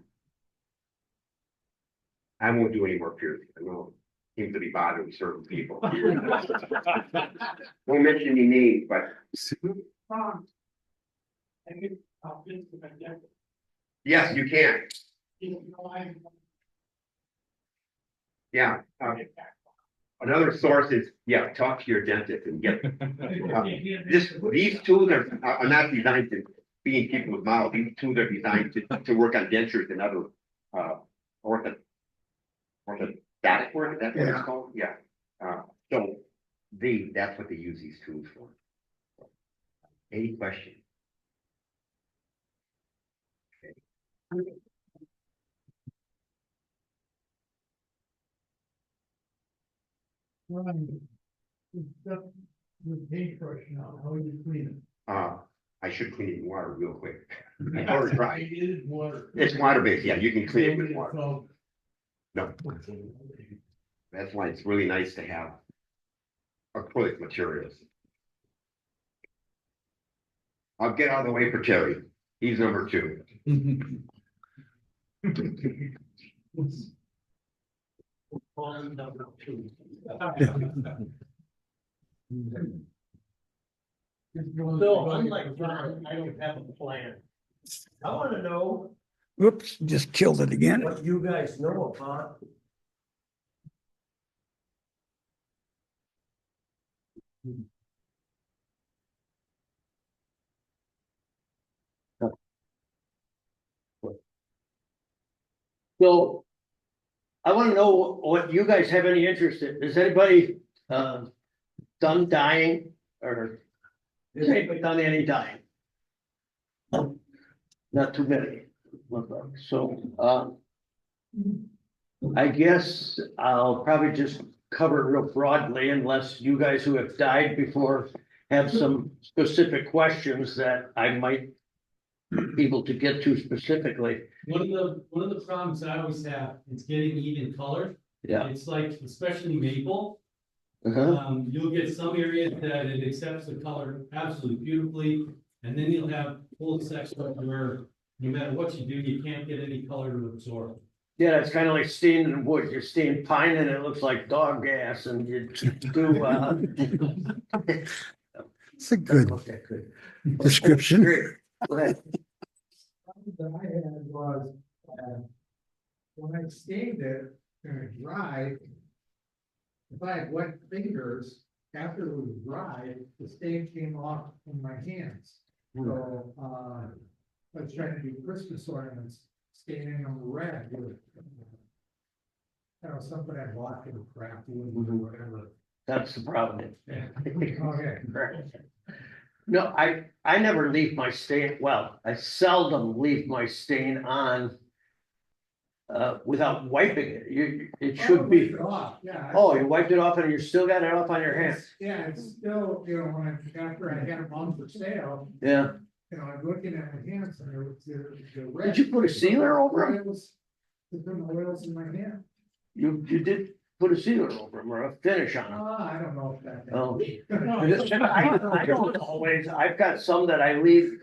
I won't do any more piercing. I know it seems to be bothering certain people. Won't mention any names, but yes, you can. Yeah. Another source is, yeah, talk to your dentist and get these tools are not designed to be in people with mouth. These tools are designed to work on dentures and other orthodontic work. That's what it's called. Yeah. So that's what they use these tools for. Any questions? Okay. The paintbrush now, how do you clean it? I should clean it in water real quick. Or dry. It is water. It's water-based, yeah, you can clean it with water. No. That's why it's really nice to have acrylic materials. I'll get out of the way for Terry. He's number 2. So unlike John, I don't have a plan. I wanna know Whoops, just killed it again. what you guys know about. So I want to know what you guys have any interest in. Has anybody done dyeing or has anybody done any dyeing? Not too many. So I guess I'll probably just cover it real broadly unless you guys who have dyed before have some specific questions that I might be able to get to specifically. One of the problems I always have is getting even color. Yeah. It's like, especially maple. Uh-huh. You'll get some areas that it accepts the color absolutely beautifully, and then you'll have whole sections where no matter what you do, you can't get any color to absorb. Yeah, it's kind of like staining wood. You're staining pine and it looks like dog gas and you do, It's a good description. Go ahead. That I had was, when I stained it and it dried, if I had wet fingers, after it was dried, the stain came off in my hands. So, I was trying to do Christmas ornaments, staining them red with, something I bought for the craft wood or whatever. That's the problem. Yeah. Okay. No, I never leave my stain, well, I seldom leave my stain on without wiping it. It should be. Yeah. Oh, you wiped it off and you still got it up on your hands. Yeah, it's still, after I had them on for sale, Yeah. I'm looking at my hands and they're red. Did you put a sealer over them? It was the oils in my hand. You did? put a sealer over them or a finish on them. I don't know if that. Oh. I don't always, I've got some that I leave,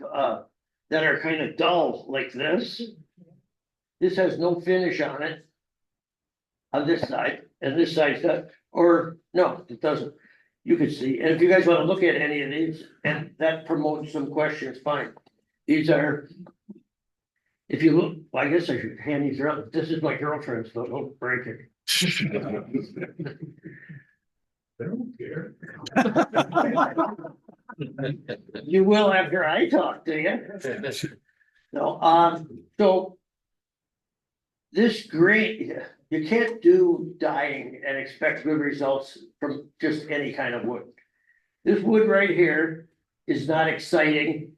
that are kind of dull like this. This has no finish on it. On this side, and this side's got, or no, it doesn't. You can see, and if you guys want to look at any of these, and that promotes some questions, fine. These are. If you look, well, I guess I should hand these around. This is my girlfriend's, so don't break it. I don't care. You will after I talk to you. No, so. This green, you can't do dyeing and expect good results from just any kind of wood. This wood right here is not exciting.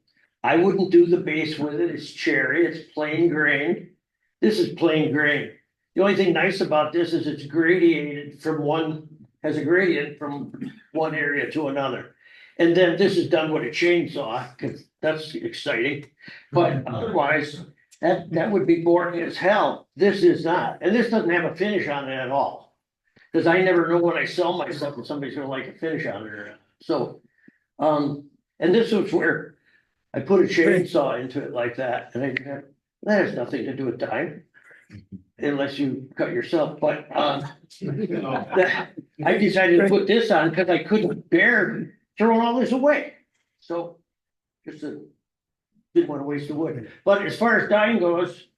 I wouldn't do the base with it. It's cherry, it's plain grain. This is plain grain. The only thing nice about this is it's gradiated from has a gradient from one area to another. And then this is done with a chainsaw, because that's exciting. But otherwise, that would be boring as hell. This is not, and this doesn't have a finish on it at all. Because I never know when I sell my stuff if somebody's gonna like a finish on it or not. So, and this was where I put a chainsaw into it like that, and that has nothing to do with time. Unless you cut yourself, but I decided to put this on because I couldn't bear throwing all this away. So just didn't want to waste the wood. But as far as dyeing goes,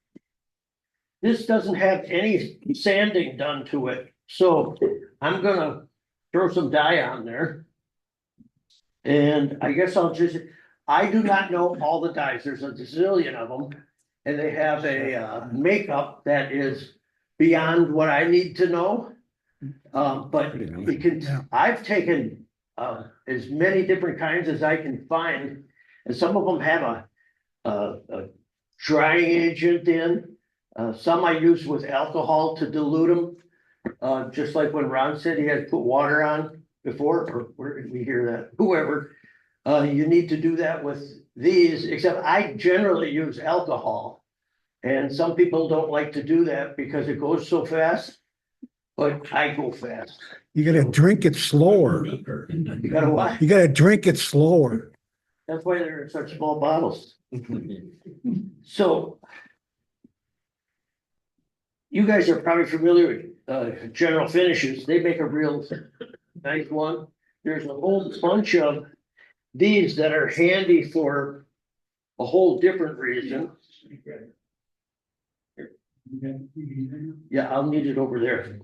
this doesn't have any sanding done to it. So I'm gonna throw some dye on there. And I guess I do not know all the dyes. There's a zillion of them. And they have a makeup that is beyond what I need to know. But I've taken as many different kinds as I can find. And some of them have a drying agent in. Some I use with alcohol to dilute them. Just like when Ron said he had put water on before, or where did we hear that? Whoever, you need to do that with these, except I generally use alcohol. And some people don't like to do that because it goes so fast, but I go fast. You gotta drink it slower. You gotta what? You gotta drink it slower. That's why they're in such small bottles. So you guys are probably familiar with General Finishes. They make a real nice one. There's a whole bunch of these that are handy for a whole different reason. Yeah, I'll need it over there.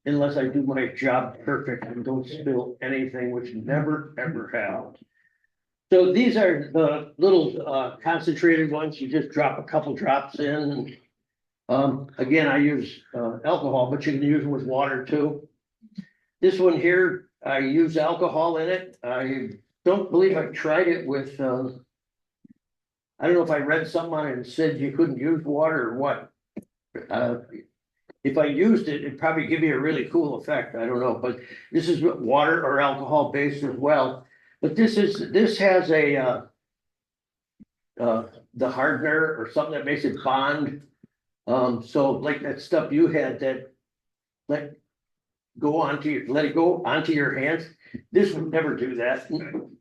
Unless I do my job perfect and don't spill anything, which never ever have. So these are the little concentrated ones. You just drop a couple drops in. Again, I use alcohol, but you can use it with water too. This one here, I use alcohol in it. I don't believe I've tried it with, I don't know if I read something on it and said you couldn't use water or what. If I used it, it'd probably give you a really cool effect. I don't know, but this is water or alcohol based as well. But this has a the hardener or something that makes it bond. So like that stuff you had that let it go onto your hands. This would never do that,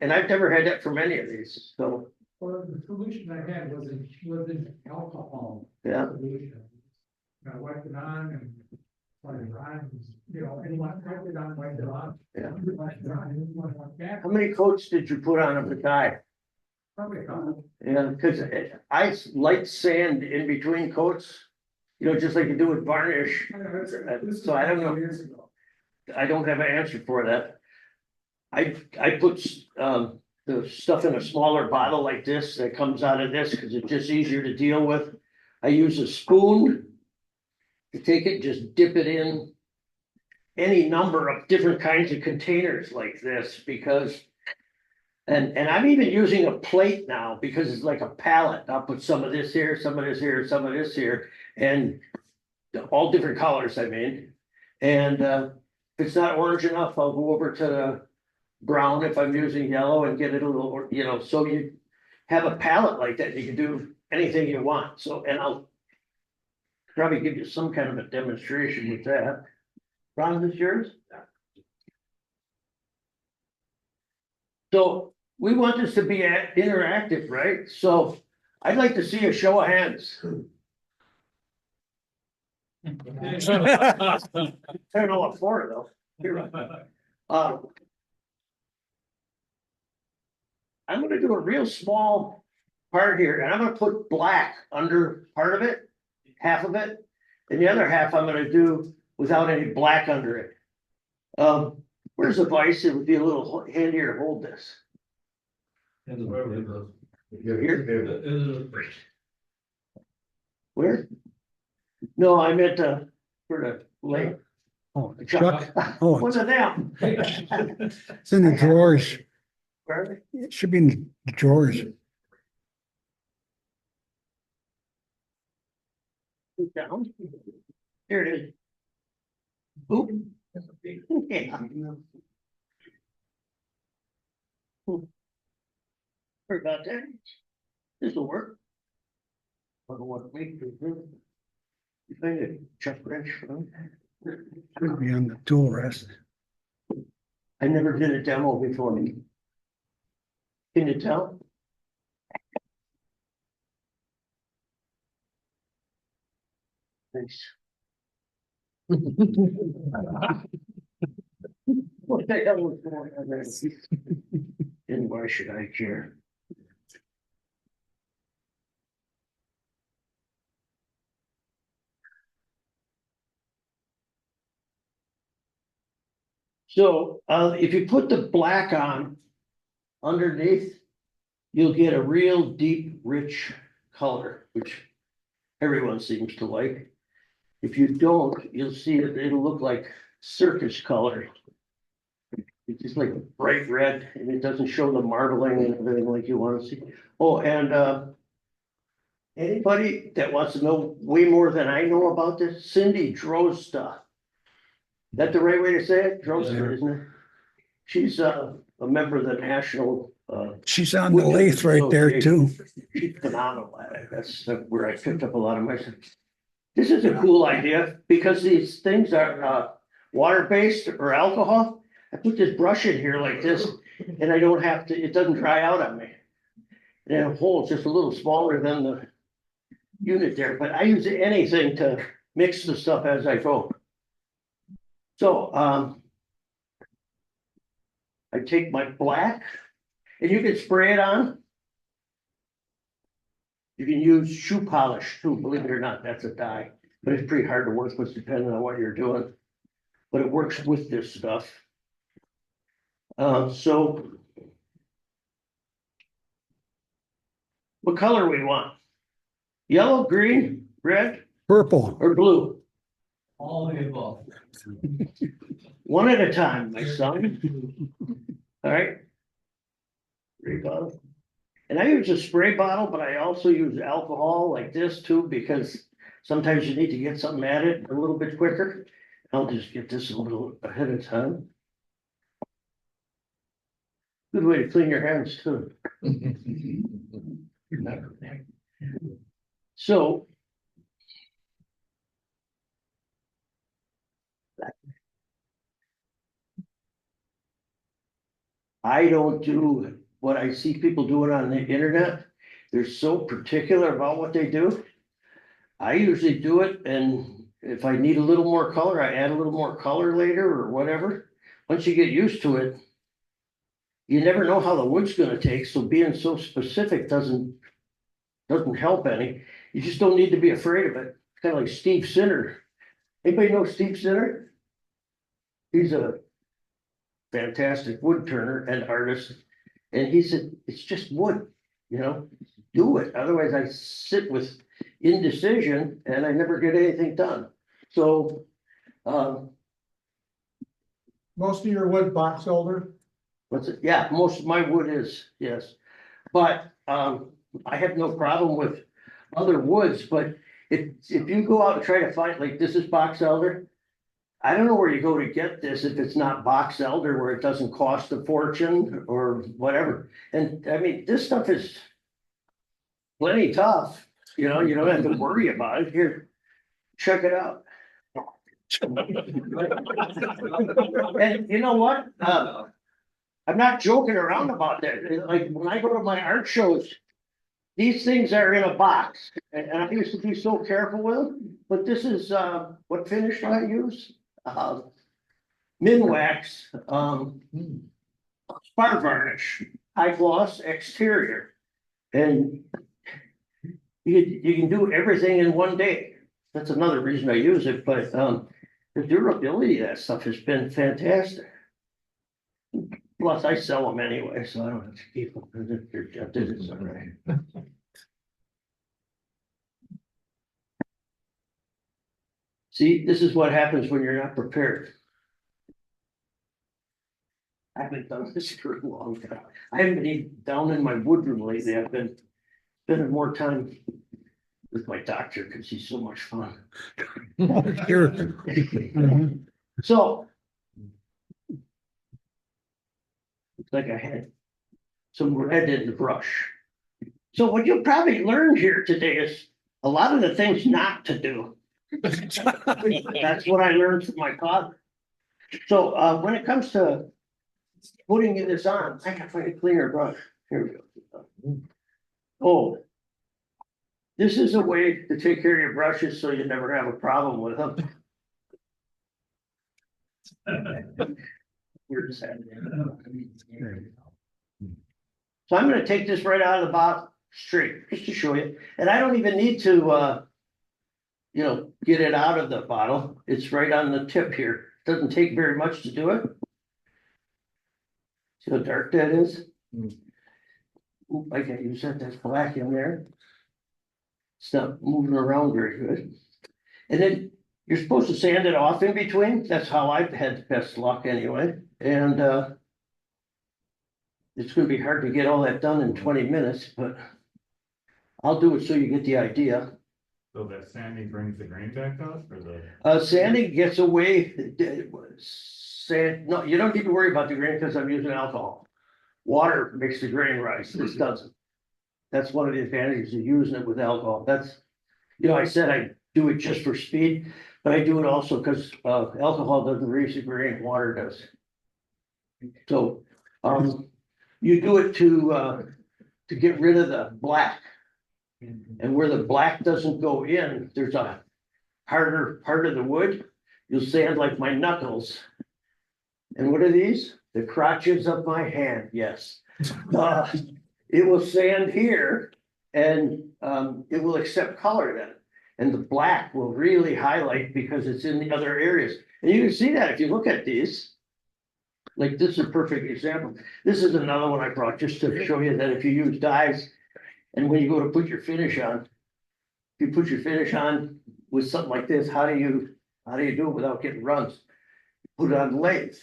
and I've never had that from any of these. So Well, the solution I had was in alcohol. Yeah. Solution. I wiped it on and let it dry, anyone wiped it on, wiped it on. Yeah. Wiped it on, anyone wiped that. how many coats did you put on of the dye? Probably a couple. Yeah, because I light sand in between coats, just like you do with varnish. So I don't know. Years ago. I don't have an answer for that. I put the stuff in a smaller bottle like this that comes out of this because it's just easier to deal with. I use a spoon to take it, just dip it in any number of different kinds of containers like this because, and I'm even using a plate now because it's like a palette. I'll put some of this here, some of this here, some of this here, and all different colors, I mean. And if it's not orange enough, I'll go over to the brown if I'm using yellow and get it a little, so you have a palette like that. You can do anything you want. So, and I'll probably give you some kind of a demonstration with that. Ron, is this yours? So we want this to be interactive, right? So I'd like to see a show of hands. I don't know what for though. Here, I'm gonna do a real small part here, and I'm gonna put black under part of it, half of it, and the other half I'm gonna do without any black under it. Where's the vise? It would be a little handier to hold this. You're here? Where? No, I meant for the lake. Oh, Chuck. Oh, What's it now? it's in the drawers. Where are they? It should be in the drawers. Down. Here it is. Oop. Yeah. Sorry about that. This will work. I don't know what to make it. You find a chuck wrench from? Should be on the tool rest. I never did a demo before. Can you tell? Thanks. What the hell was going on there? And why should I care? So if you put the black on underneath, you'll get a real deep, rich color, which everyone seems to like. If you don't, you'll see it, it'll look like circus color. It's just like bright red, and it doesn't show the marbling and everything like you want to see. Oh, and anybody that wants to know way more than I know about this, Cindy Drozda. That the right way to say it? Drozda, isn't it? She's a member of the national. She's on the lathe right there too. She's phenomenal at it. That's where I picked up a lot of my stuff. This is a cool idea because these things are water-based or alcohol. I put this brush in here like this and I don't have to, it doesn't dry out on me. And the hole's just a little smaller than the unit there, but I use anything to mix the stuff as I go. So I take my black and you can spray it on. You can use shoe polish too, believe it or not, that's a dye, but it's pretty hard to work with depending on what you're doing. But it works with this stuff. So what color we want? Yellow, green, red, purple, or blue? All of the above. One at a time, my son. All right. Spray bottle. And I use a spray bottle, but I also use alcohol like this too, because sometimes you need to get something at it a little bit quicker. I'll just get this a little ahead of time. Good way to clean your hands too. So. I don't do what I see people doing on the internet. They're so particular about what they do. I usually do it, and if I need a little more color, I add a little more color later or whatever. Once you get used to it, you never know how the wood's gonna take, so being so specific doesn't help any. You just don't need to be afraid of it. It's kind of like Steve Sinner. Anybody know Steve Sinner? He's a fantastic wood turner and artist. And he said, it's just wood, you know, do it. Otherwise I sit with indecision and I never get anything done. So, Most of your wood box elder? what's it? Yeah, most of my wood is, yes. But, I have no problem with other woods, but if you go out and try to find, like this is box elder. I don't know where you go to get this if it's not box elder where it doesn't cost a fortune or whatever. And I mean, this stuff is plenty tough, you know, you don't have to worry about it. Here, check it out. And you know what? I'm not joking around about that. Like when I go to my art shows, these things are in a box, and I used to be so careful with them. But this is what finish do I use? Minwax, spar varnish, high gloss exterior, and you can do everything in one day. That's another reason I use it. But the durability of that stuff has been fantastic. Plus, I sell them anyway, so I don't have to keep them. They're dented, it's all right. See, this is what happens when you're not prepared. I haven't done this for a long time. I haven't been even down in my woodroom lately. I've been spending more time with my doctor because he's so much fun. Sure. So. Looks like I had some red in the brush. So what you'll probably learn here today is a lot of the things not to do. That's what I learned from my father. So when it comes to putting this on, I can find a cleaner brush. Here we go. Oh, this is a way to take care of your brushes so you never have a problem with them. We're just having it. So I'm going to take this right out of the bottle straight, just to show you. And I don't even need to, get it out of the bottle. It's right on the tip here. Doesn't take very much to do it. See how dark that is? Ooh, I can use that. That's black in there. It's not moving around very good. And then you're supposed to sand it off in between. That's how I've had the best luck anyway. And it's going to be hard to get all that done in 20 minutes, but I'll do it so you get the idea. So that sanding brings the grain back out, or the? Sanding gets away. No, you don't need to worry about the grain because I'm using alcohol. Water makes the grain rise. This doesn't. That's one of the advantages of using it with alcohol. That's, I said I do it just for speed, but I do it also because alcohol doesn't raise the grain, water does. So you do it to get rid of the black. And where the black doesn't go in, there's a harder part of the wood. You'll sand like my knuckles. And what are these? The crotches of my hand, yes. It will sand here and it will accept color then. And the black will really highlight because it's in the other areas. And you can see that if you look at these. Like this is a perfect example. This is another one I brought just to show you that if you use dyes and when you go to put your finish on, if you put your finish on with something like this, how do you do it without getting runs? Put it on the lathe.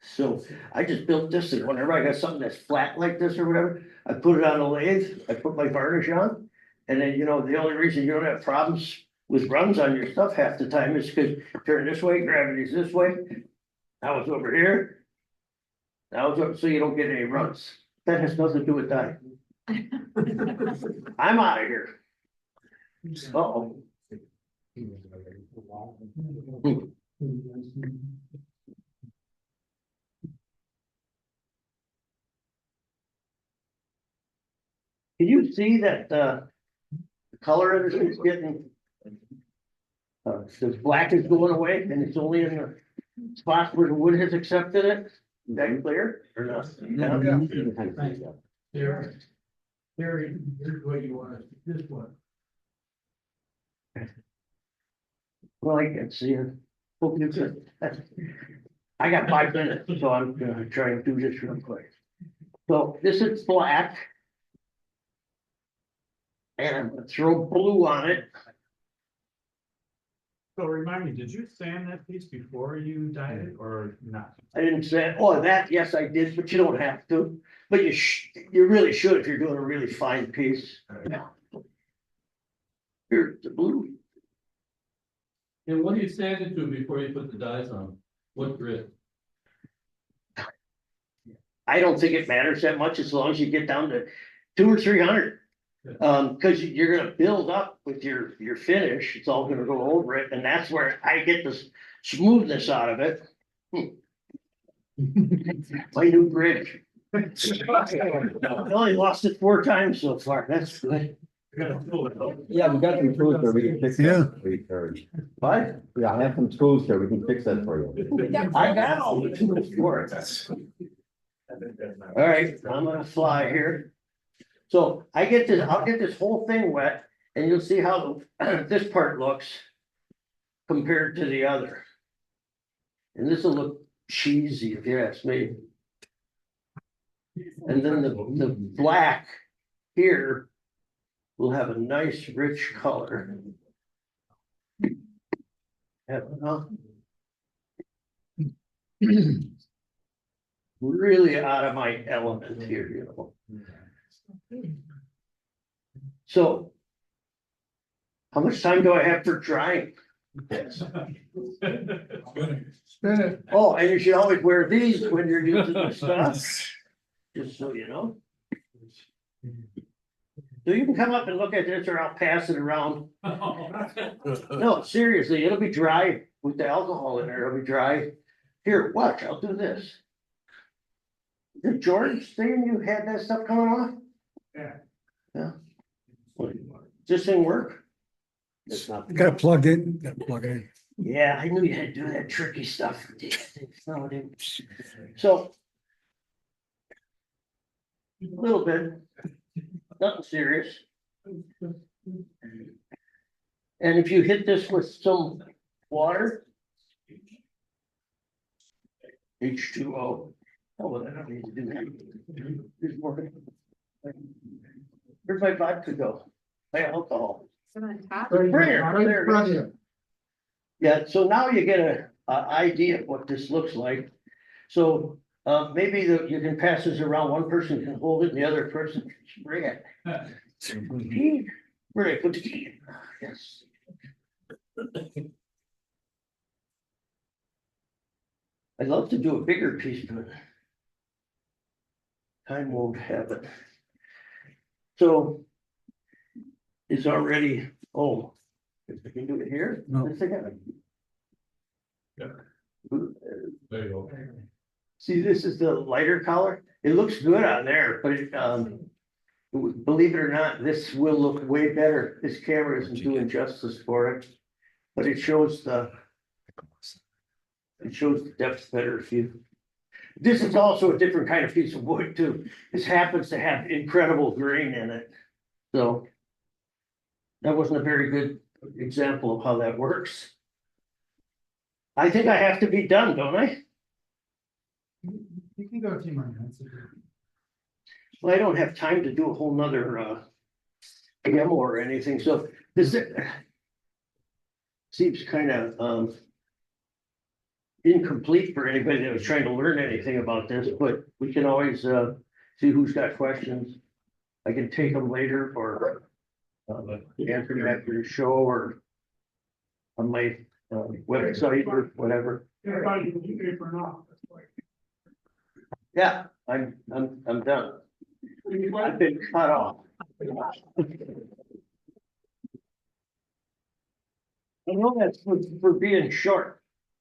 So I just built this and whenever I got something that's flat like this or whatever, I put it on the lathe, I put my varnish on, and then the only reason you don't have problems with runs on your stuff half the time is because turn this way, gravity's this way. Now it's over here. Now it's over, so you don't get any runs. That has nothing to do with dye. I'm out of here. Uh-oh. Can you see that the color of it is getting the black is going away and it's only in the spots where the wood has accepted it? Is that clear or not? There, here's what you want, this one. Well, I can see it. Hope you could. I got 5 minutes, so I'm gonna try and do this real quick. So this is black. And I'm gonna throw blue on it. So remind me, did you sand that piece before you dyed it or not? I didn't say, oh, that, yes, I did, but you don't have to. But you really should if you're doing a really fine piece. Here's the blue. And what do you sand it to before you put the dyes on? What grit? I don't think it matters that much as long as you get down to 200 or 300. Cause you're gonna build up with your finish, it's all gonna go over it, and that's where I get the smoothness out of it. My new bridge. I only lost it 4 times so far, that's good. Yeah, we got some tools there, we can fix that. for you, Terry. What? Yeah, I have some tools there, we can fix that for you. I got all the tools for it. All right, I'm gonna fly here. So I'll get this whole thing wet and you'll see how this part looks compared to the other. And this will look cheesy if you ask me. And then the black here will have a nice rich color. Really out of my element here, you know. So how much time do I have for drying? Oh, and you should always wear these when you're using the stuff, just so you know. So you can come up and look at this or I'll pass it around. No, seriously, it'll be dry with the alcohol in there, it'll be dry. Here, watch, I'll do this. Did George saying you had that stuff coming off? Yeah. Yeah. Does this thing work? It's not. Got it plugged in, got it plugged in. Yeah, I knew you had to do that tricky stuff. No, it didn't. So. A little bit, nothing serious. And if you hit this with some water. H2O. Oh, well, I don't need to do that. There's more. Where'd my vodka go? My alcohol. Yeah, so now you get a idea of what this looks like. So maybe you can pass this around. One person can hold it, and the other person can spray it. Where did I put the key? Yes. I'd love to do a bigger piece, but time won't have it. So it's already, oh, if I can do it here. No. Yes, I can. There you go. See, this is the lighter color. It looks good on there, but it, believe it or not, this will look way better. This camera isn't doing justice for it, but it shows the depth better if you. This is also a different kind of piece of wood too. This happens to have incredible grain in it. So that wasn't a very good example of how that works. I think I have to be done, don't I? You can go a few more minutes. Well, I don't have time to do a whole nother demo or anything, so this seems kind of incomplete for anybody that was trying to learn anything about this, but we can always see who's got questions. I can take them later or answer them after the show or on my website or whatever. Yeah, I'm done. I've been cut off. I know that's for being short.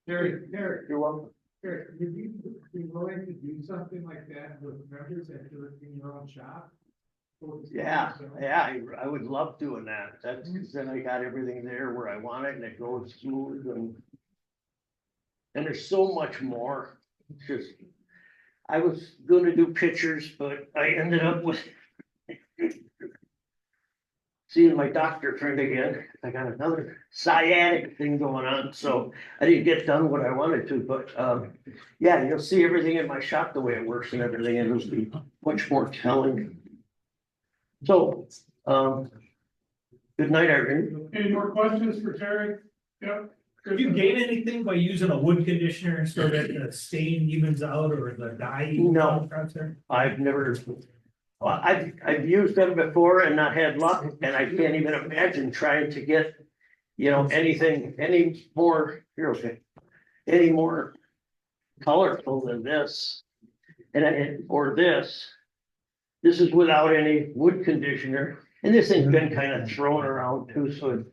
Terry, You're welcome. Terry, would you be willing to do something like that with members that do it in your own shop? Yeah, I would love doing that. That's because then I got everything there where I want it and it goes smooth and there's so much more. It's just, I was gonna do pictures, but I ended up with seeing my doctor friend again. I got another sciatic thing going on, so I didn't get done what I wanted to, but yeah, you'll see everything in my shop, the way it works and everything, and it'll be much more telling. So, good night, Irene. Any more questions for Terry? Yep. Do you gain anything by using a wood conditioner so that the stain evens out or the dye? No, I've never. Well, I've used them before and not had luck, and I can't even imagine trying to get, you know, anything any more here, okay, any more colorful than this, or this. This is without any wood conditioner. And this thing's been kind of thrown around too, so,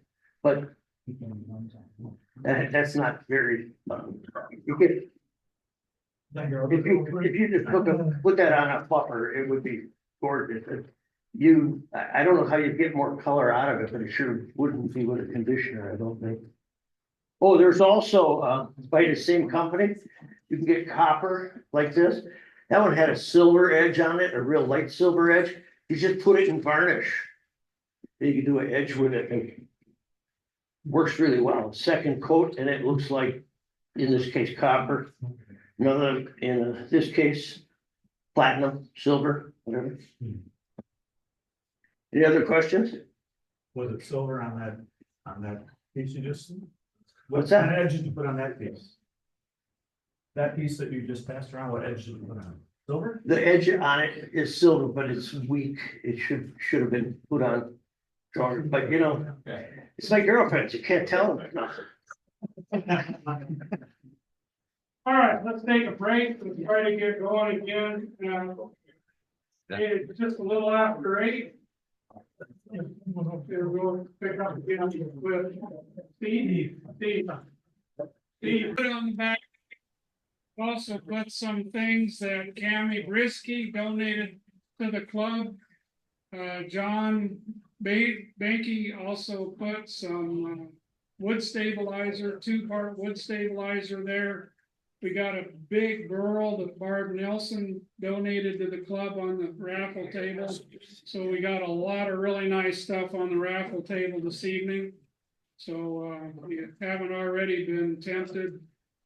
but that's not very, you get, if you just put that on a buffer, it would be gorgeous. I don't know how you get more color out of it, but it sure wouldn't be with a conditioner, I don't think. Oh, there's also, by the same company, you can get copper like this. That one had a silver edge on it, a real light silver edge. You just put it in varnish. You can do an edge with it and works really well. Second coat, and it looks like, in this case, copper. Another, in this case, platinum, silver, whatever. Any other questions? Was it silver on that piece you just? What's that? What edge did you put on that piece? That piece that you just passed around, what edge did you put on? Silver? The edge on it is silver, but it's weak. It should have been put on stronger, but you know, it's my girlfriend. You can't tell them nothing. All right, let's take a break and try to get going again. It's just a little after 8. We'll pick up again with Steve. Put on the back. Also put some things that Cammy Brisky donated to the club. John Banky also put some wood stabilizer, 2-part wood stabilizer there. We got a big girl that Barb Nelson donated to the club on the raffle table. So we got a lot of really nice stuff on the raffle table this evening. So if you haven't already been tempted,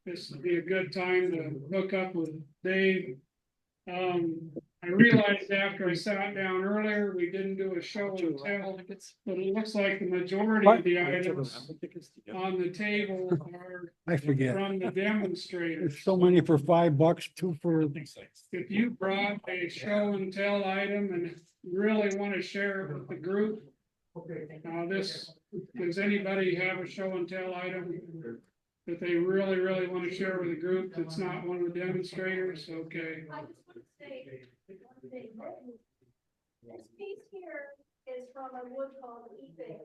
this would be a good time to hook up with Dave. I realized after I sat down earlier, we didn't do a show and tell, but it looks like the majority of the items on the table are I forget. from the demonstrators. There's so many for $5, 2 for. If you brought a show and tell item and really want to share it with the group, does anybody have a show and tell item that they really want to share with the group that's not one of the demonstrators? Okay. I just want to say one thing. This piece here is from a wood called eBay.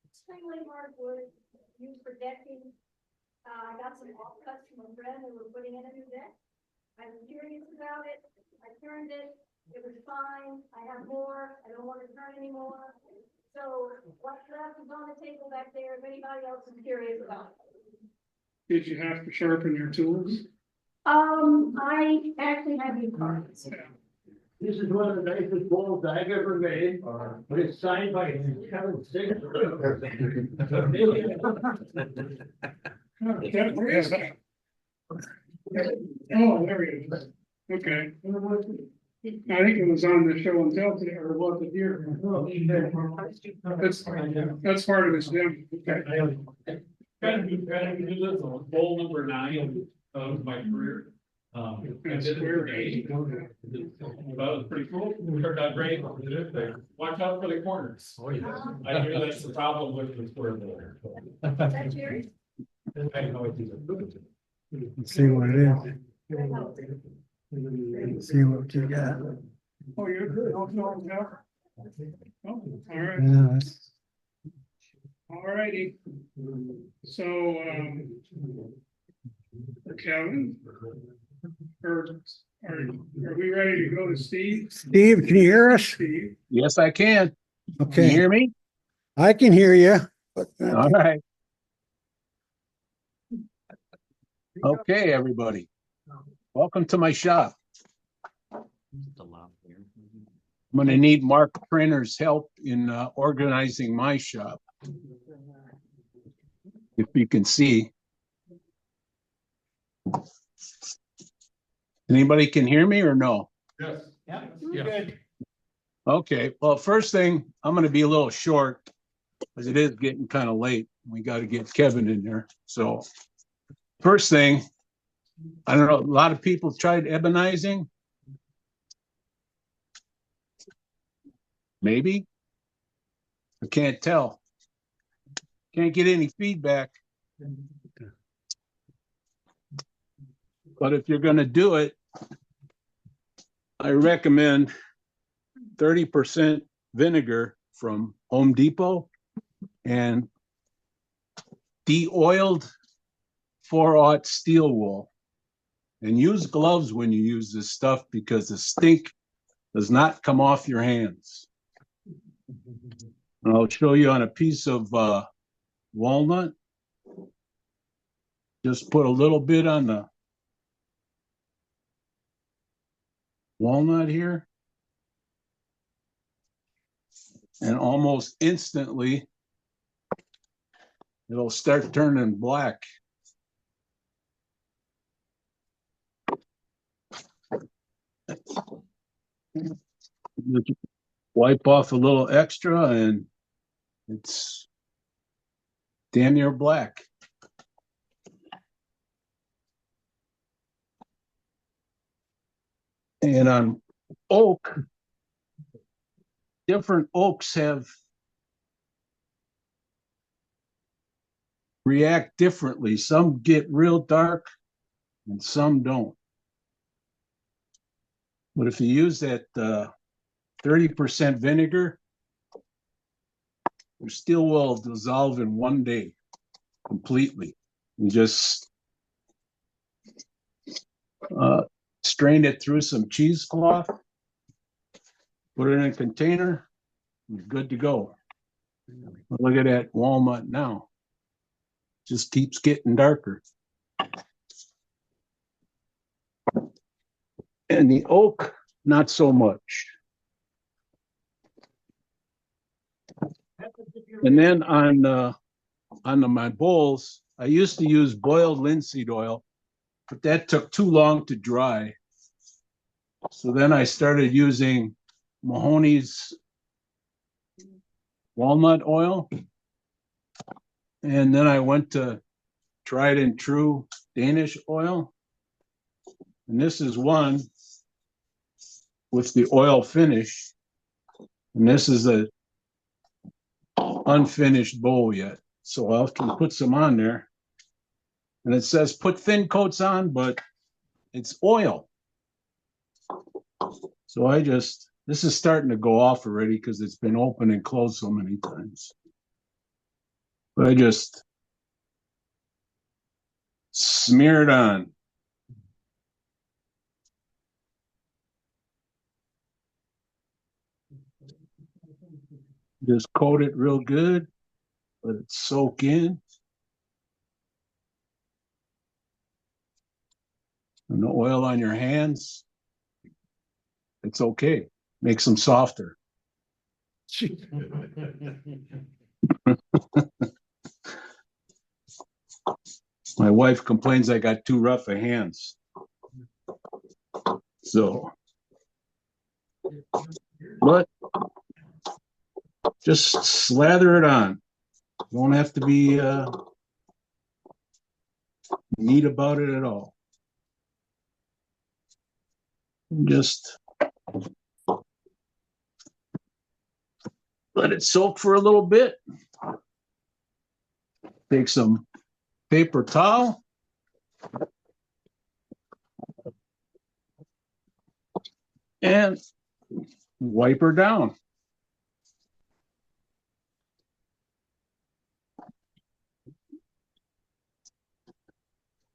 Extremely hard wood used for decking. I got some offcuts from a friend who were putting in a new deck. I was curious about it. I turned it. It was fine. I have more. I don't want to turn anymore. So what's left is on the table back there. If anybody else is curious about it. Did you have to sharpen your tools? I actually have new cards. This is one of the nicest balls I've ever made, but it's signed by Kevin Sigler. Oh, there he is. Okay. I think it was on the show and tell today, or was it here? That's part of his demo. Okay. Kind of do this on goal number 9 of my career. I did it for 8. That was pretty cool. It turned out great. Watch out for the corners. Oh yeah. I hear that's the problem with the square border. That's yours? I know it is. Let's see what it is. Let's see what you got. Oh, you're good. Oh, all right. Yeah, All righty. So, Kevin, are we ready to go to Steve? Steve, can you hear us? Steve? Yes, I can. Okay. Can you hear me? I can hear you. All right. Okay, everybody. Welcome to my shop. I'm going to need Mark Printer's help in organizing my shop. If you can see. Anybody can hear me or no? Yes. Yeah. Good. Okay, well, first thing, I'm going to be a little short because it is getting kind of late. We got to get Kevin in there. So first thing, I don't know, a lot of people tried ebonizing. Maybe. I can't tell. Can't get any feedback. But if you're going to do it, I recommend 30% vinegar from Home Depot and de-oiled 4/0 steel wool. And use gloves when you use this stuff because the stink does not come off your hands. And I'll show you on a piece of walnut. Just put a little bit on the walnut here. And almost instantly, it'll start turning black. Just wipe off a little extra and it's damn near black. And on oak, different oaks have react differently. Some get real dark and some don't. But if you use that 30% vinegar, your steel will dissolve in 1 day completely. You just strain it through some cheesecloth, put it in a container, you're good to go. Look at that walnut now. Just keeps getting darker. And the oak, not so much. And then on my bowls, I used to use boiled linseed oil, but that took too long to dry. So then I started using Mahoney's walnut oil. And then I went to tried and true Danish oil. And this is one with the oil finish. And this is a unfinished bowl yet. So I'll put some on there. And it says put thin coats on, but it's oil. So this is starting to go off already because it's been open and closed so many times. But I just smear it on. Just coat it real good, let it soak in. And the oil on your hands, it's okay. Makes them softer. My wife complains I got too rough of hands. So, but just slather it on. Don't have to be neat about it at all. Just let it soak for a little bit. Take some paper towel. And wipe her down.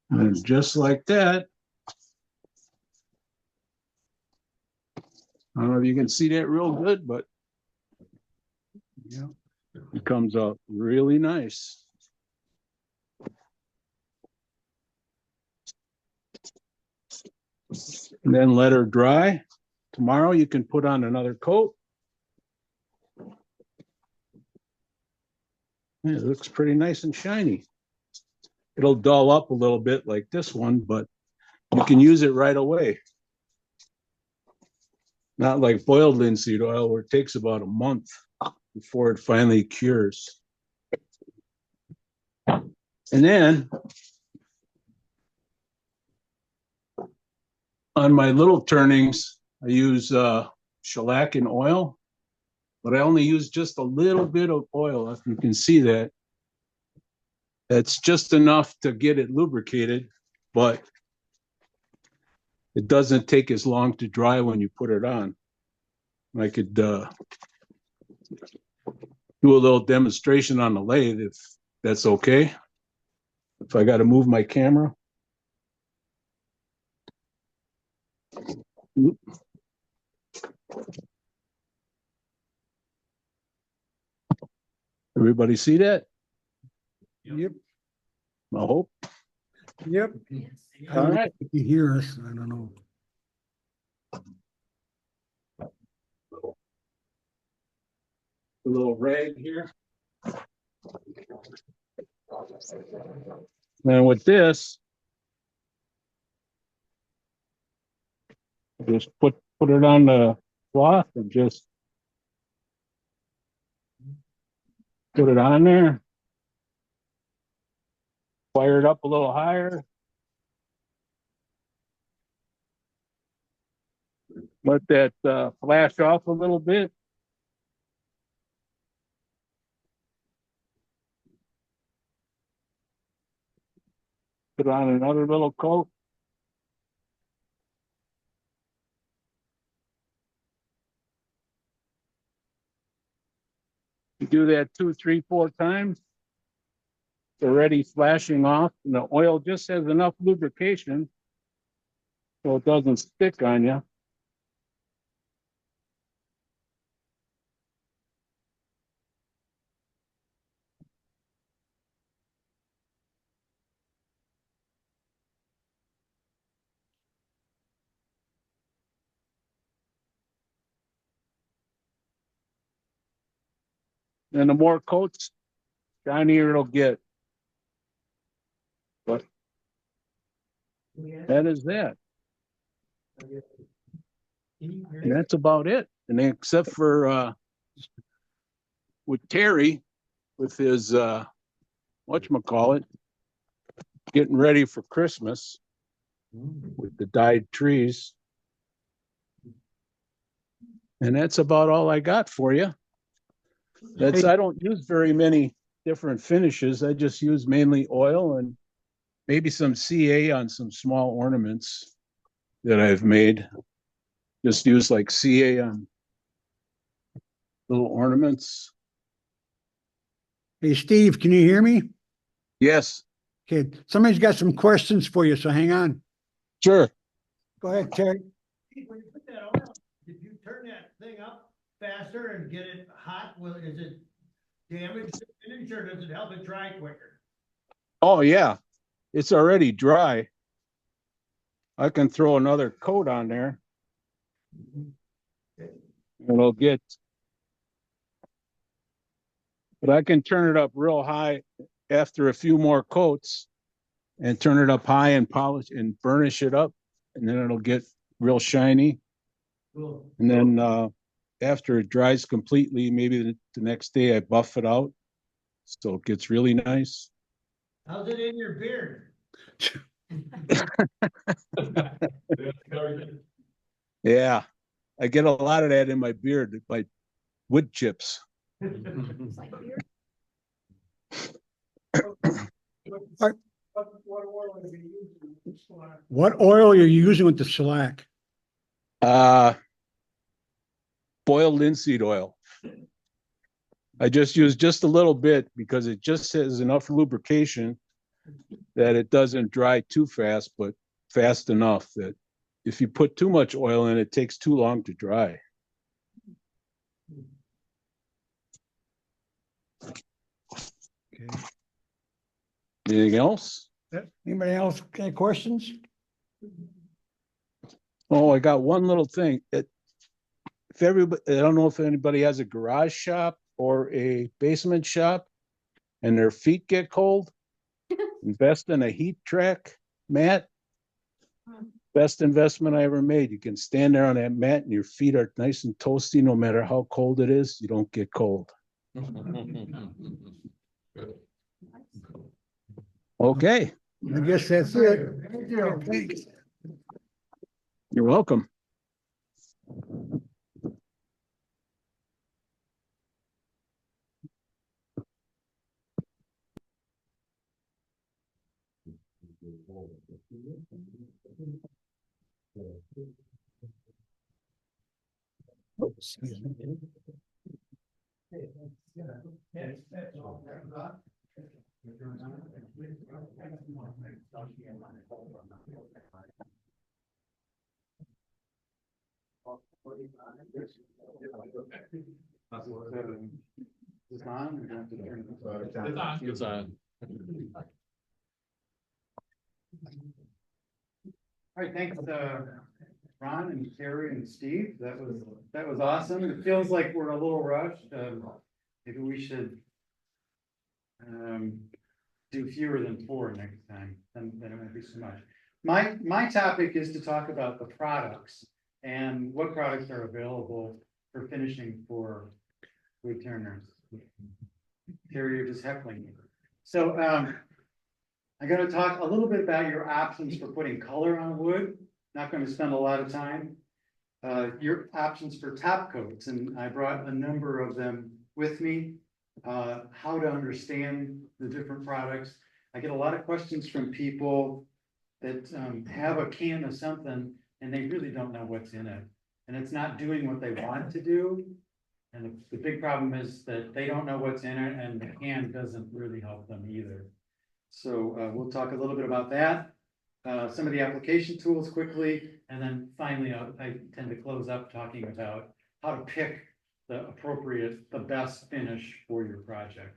And just like that, I don't know if you can see that real good, but yeah, it comes out really nice. And then let her dry. Tomorrow you can put on another coat. Yeah, it looks pretty nice and shiny. It'll dull up a little bit like this one, but you can use it right away. Not like boiled linseed oil where it takes about a month before it finally cures. And then on my little turnings, I use shellac and oil, but I only use just a little bit of oil, if you can see that. That's just enough to get it lubricated, but it doesn't take as long to dry when you put it on. I could do a little demonstration on the lathe if that's okay. If I got to move my camera. Oop. Everybody see that? Yep. I hope. Yep. I All don't know right. if you hear us. I don't know. A little rag here. And with this, just put it on the cloth and just put it on there. Fire it up a little higher. Let that flash off a little bit. Put on another little coat. You do that 2, 3, 4 times. It's already flashing off, and the oil just has enough lubrication so it doesn't stick on you. And the more coats, shinier it'll get. But that is that. And that's about it. And then, except for with Terry, with his whatchamacallit, getting ready for Christmas with the dyed trees. And that's about all I got for you. I don't use very many different finishes. I just use mainly oil and maybe some CA on some small ornaments that I've made. Just use like CA on little ornaments. Hey, Steve, can you hear me? Yes. Okay, somebody's got some questions for you, so hang on. Sure. Go ahead, Terry. When you put that oil, did you turn that thing up faster and get it hot? Well, is it damaged the finish or does it help it dry quicker? Oh yeah, it's already dry. I can throw another coat on there. It'll get, but I can turn it up real high after a few more coats and turn it up high and polish and burnish it up, and then it'll get real shiny. Cool. And then after it dries completely, maybe the next day I buff it out so it gets really nice. How's it in your beard? Yeah, I get a lot of that in my beard, like wood chips. What oil are you using with the shellac? Boiled linseed oil. I just use just a little bit because it just has enough lubrication that it doesn't dry too fast, but fast enough that if you put too much oil in, it takes too long to dry. Okay. Anything else? Anybody else got any questions? Oh, I got one little thing. If everybody, I don't know if anybody has a garage shop or a basement shop and their feet get cold, invest in a heat track mat. Best investment I ever made. You can stand there on that mat and your feet are nice and toasty no matter how cold it is. You don't get cold. Okay. I guess that's it. Thanks. You're welcome. Excuse me. Is on? Or do I have to turn it? It's on. It's on. All right, thanks, Ron and Terry and Steve. That was awesome. It feels like we're a little rushed. Maybe we should do fewer than 4 next time, then it won't be so much. My topic is to talk about the products and what products are available for finishing for wood turners. Terry, you're just heckling me. So I'm going to talk a little bit about your options for putting color on wood. Not going to spend a lot of time. Your options for top coats, and I brought a number of them with me. How to understand the different products. I get a lot of questions from people that have a can of something and they really don't know what's in it. And it's not doing what they want to do. And the big problem is that they don't know what's in it and the can doesn't really help them either. So we'll talk a little bit about that. Some of the application tools quickly. And then finally, I tend to close up talking about how to pick the best finish for your project.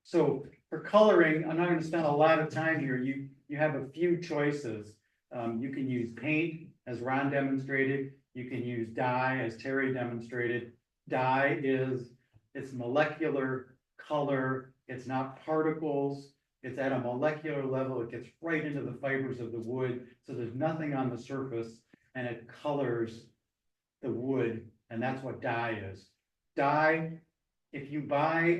So for coloring, I'm not going to spend a lot of time here. You have a few choices. You can use paint, as Ron demonstrated. You can use dye, as Terry demonstrated. Dye it's molecular color. It's not particles. It's at a molecular level. It gets right into the fibers of the wood. So there's nothing on the surface and it colors the wood. And that's what dye is. Dye, if you buy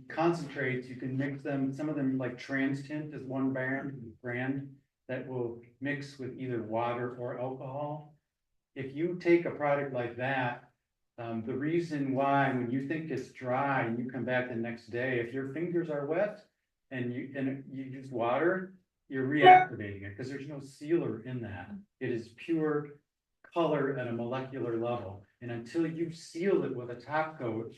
concentrates, you can mix them. Some of them, like Trans Tint is one brand that will mix with either water or alcohol. If you take a product like that, the reason why when you think it's dry and you come back the next day, if your fingers are wet and you use water, you're reactivating it because there's no sealer in that. It is pure color at a molecular level. And until you seal it with a top coat,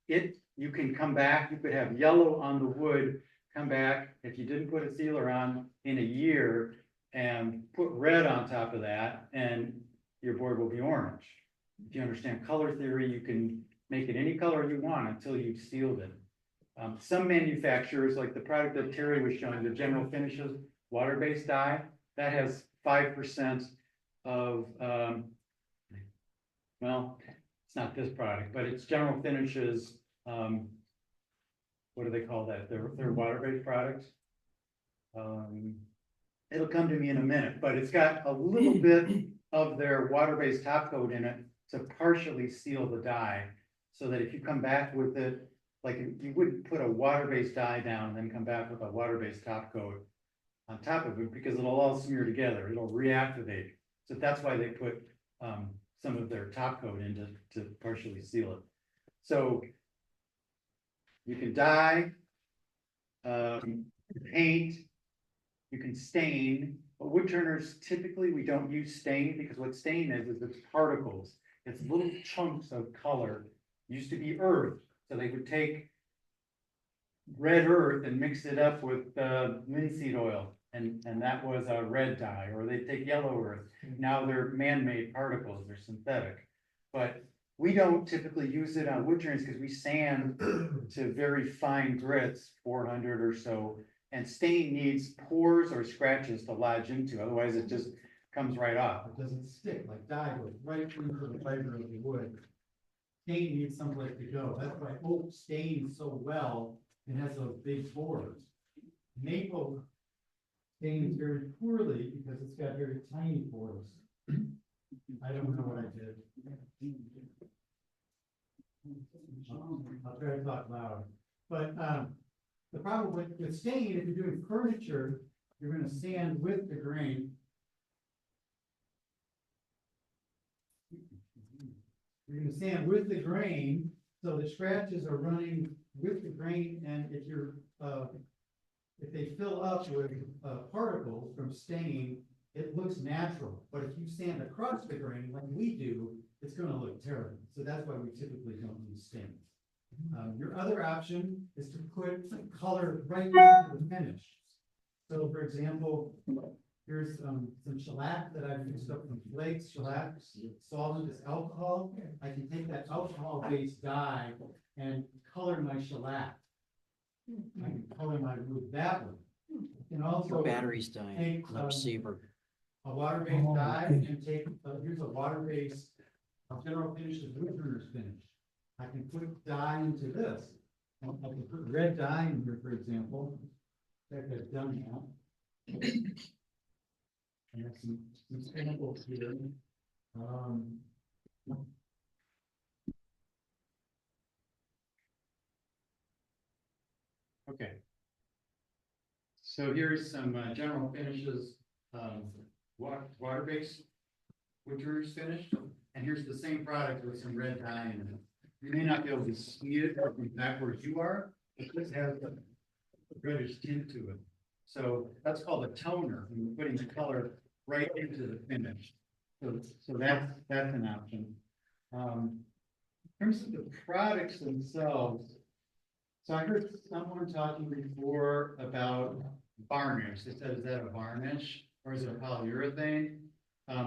you can come back, you could have yellow on the wood, come back, if you didn't put a sealer on in a year and put red on top of that, and your board will be orange. If you understand color theory, you can make it any color you want until you've sealed it. Some manufacturers, like the product that Terry was showing, the General Finishes water-based dye, that has 5% of, well, it's not this product, but it's General Finishes, what do they call that? Their water-based products. It'll come to me in a minute, but it's got a little bit of their water-based top coat in it to partially seal the dye, so that if you come back with it, like you wouldn't put a water-based dye down and then come back with a water-based top coat on top of it, because it'll all smear together. It'll reactivate. So that's why they put some of their top coat in to partially seal it. So you can dye, paint, you can stain, but wood turners, typically we don't use stain, because what stain is it's particles. It's little chunks of color. Used to be earth, so they would take red earth and mix it up with linseed oil, and that was a red dye, or they take yellow earth. Now they're man-made particles, they're synthetic. But we don't typically use it on wood turners because we sand to very fine grits, 400 or so, and stain needs pores or scratches to lodge into, otherwise it just comes right off. It doesn't stick, like dye goes right into the fiber of the wood. Stain needs someplace to go. That's why oak stains so well and has those big pores. Maple stains very poorly because it's got very tiny pores. I don't know what I did. I'll try to talk loud. But the problem with stain, if you're doing furniture, you're going to sand with the grain. You're going to sand with the grain, so the scratches are running with the grain, and if they fill up with particles from stain, it looks natural. But if you sand across the grain like we do, it's gonna look terrible. So that's why we typically don't use stains. Your other option is to put color right into the finish. So for example, here's some shellac that I've mixed up from flakes. Shellac solvent is alcohol. I can take that alcohol-based dye and color my shellac. I can color my wood that way. And also Your battery's dying. take, Receiver. a water-based dye and take, here's a water-based General Finishes wood burners finish. I can put dye into this. I can put red dye in here, for example. That I've done now. I have some samples here. Okay. So here's some General Finishes water-based wood burners finished, and here's the same product with some red dye in it. You may not be able to see it from back where you are, but this has a reddish tint to it. So that's called a toner, and we're putting the color right into the finish. So that's an option. In terms of the products themselves, so I heard someone talking before about varnish. They said, is that a varnish or is it a polyurethane?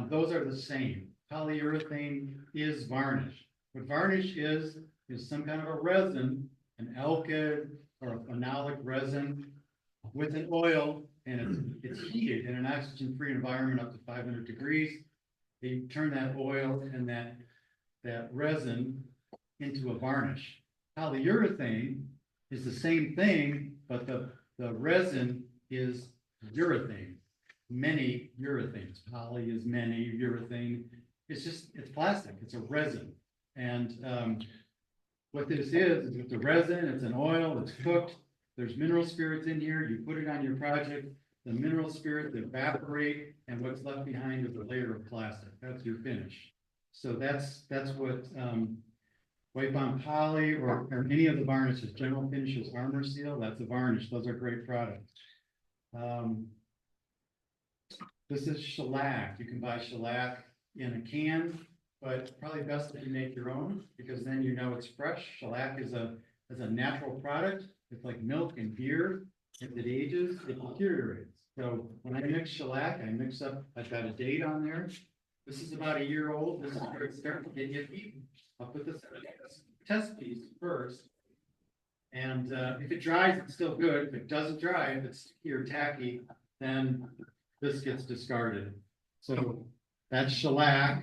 Those are the same. Polyurethane is varnish. What varnish is some kind of a resin, an alkyd or a phenolic resin with an oil, and it's heated in an oxygen-free environment up to 500 degrees. You turn that oil and that resin into a varnish. Polyurethane is the same thing, but the resin is urethane. Many urethanes. Poly is many, urethane. It's plastic. It's a resin. And what this is with the resin, it's an oil, it's cooked. There's mineral spirits in here. You put it on your project. The mineral spirits evaporate, and what's left behind is a layer of plastic. That's your finish. So that's what White Bond Poly or any of the varnishes, General Finishes Armor Seal, that's a varnish. Those are great products. This is shellac. You can buy shellac in a can, but probably best that you make your own because then you know it's fresh. Shellac is a natural product. It's like milk and beer. As it ages, it deteriorates. So when I mix shellac, I've got a date on there. This is about a year old. This is where it's starting to get iffy. I'll put this in a test piece first. And if it dries, it's still good. If it doesn't dry, if it's sticky or tacky, then this gets discarded. So that's shellac.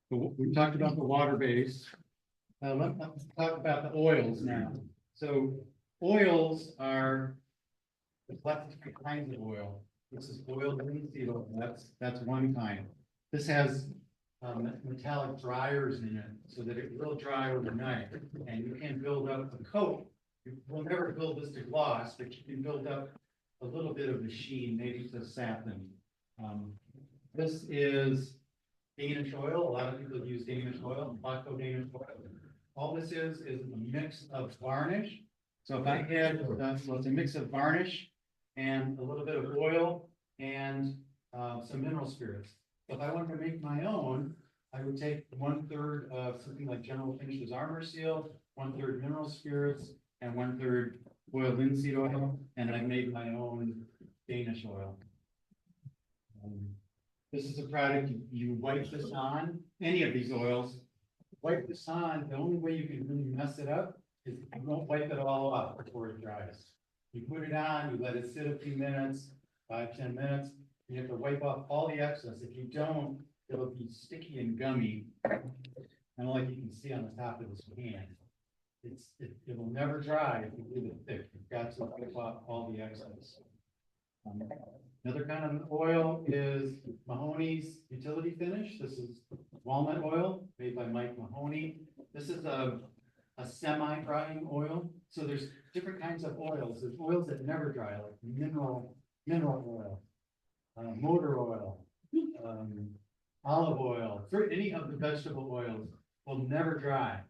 We talked about the water base. Let's talk about the oils now. So oils are the different kinds of oil. This is oil linseed oil. That's one kind. This has metallic dryers in it so that it will dry overnight, and you can build up a coat. You will never build this to gloss, but you can build up a little bit of the sheen, maybe to satin. This is Danish oil. A lot of people use Danish oil, Lathe Danish oil. All this is a mix of varnish. So if I had, it's a mix of varnish and a little bit of oil and some mineral spirits. If I wanted to make my own, I would take 1/3 of something like General Finishes Armor Seal, 1/3 mineral spirits, and 1/3 oil linseed oil, and I made my own Danish oil. This is a product you wipe this on, any of these oils, wipe this on. The only way you can really mess it up is you don't wipe it all off before it dries. You put it on, you let it sit a few minutes, 5-10 minutes. You have to wipe off all the excess. If you don't, it'll be sticky and gummy. And like you can see on the top of this can, it will never dry if you leave it thick. You've got to wipe off all the excess. Another kind of oil is Mahoney's Utility Finish. This is walnut oil made by Mike Mahoney. This is a semi-drying oil. So there's different kinds of oils. There's oils that never dry, like mineral oil, motor oil, olive oil, any of the vegetable oils will never dry.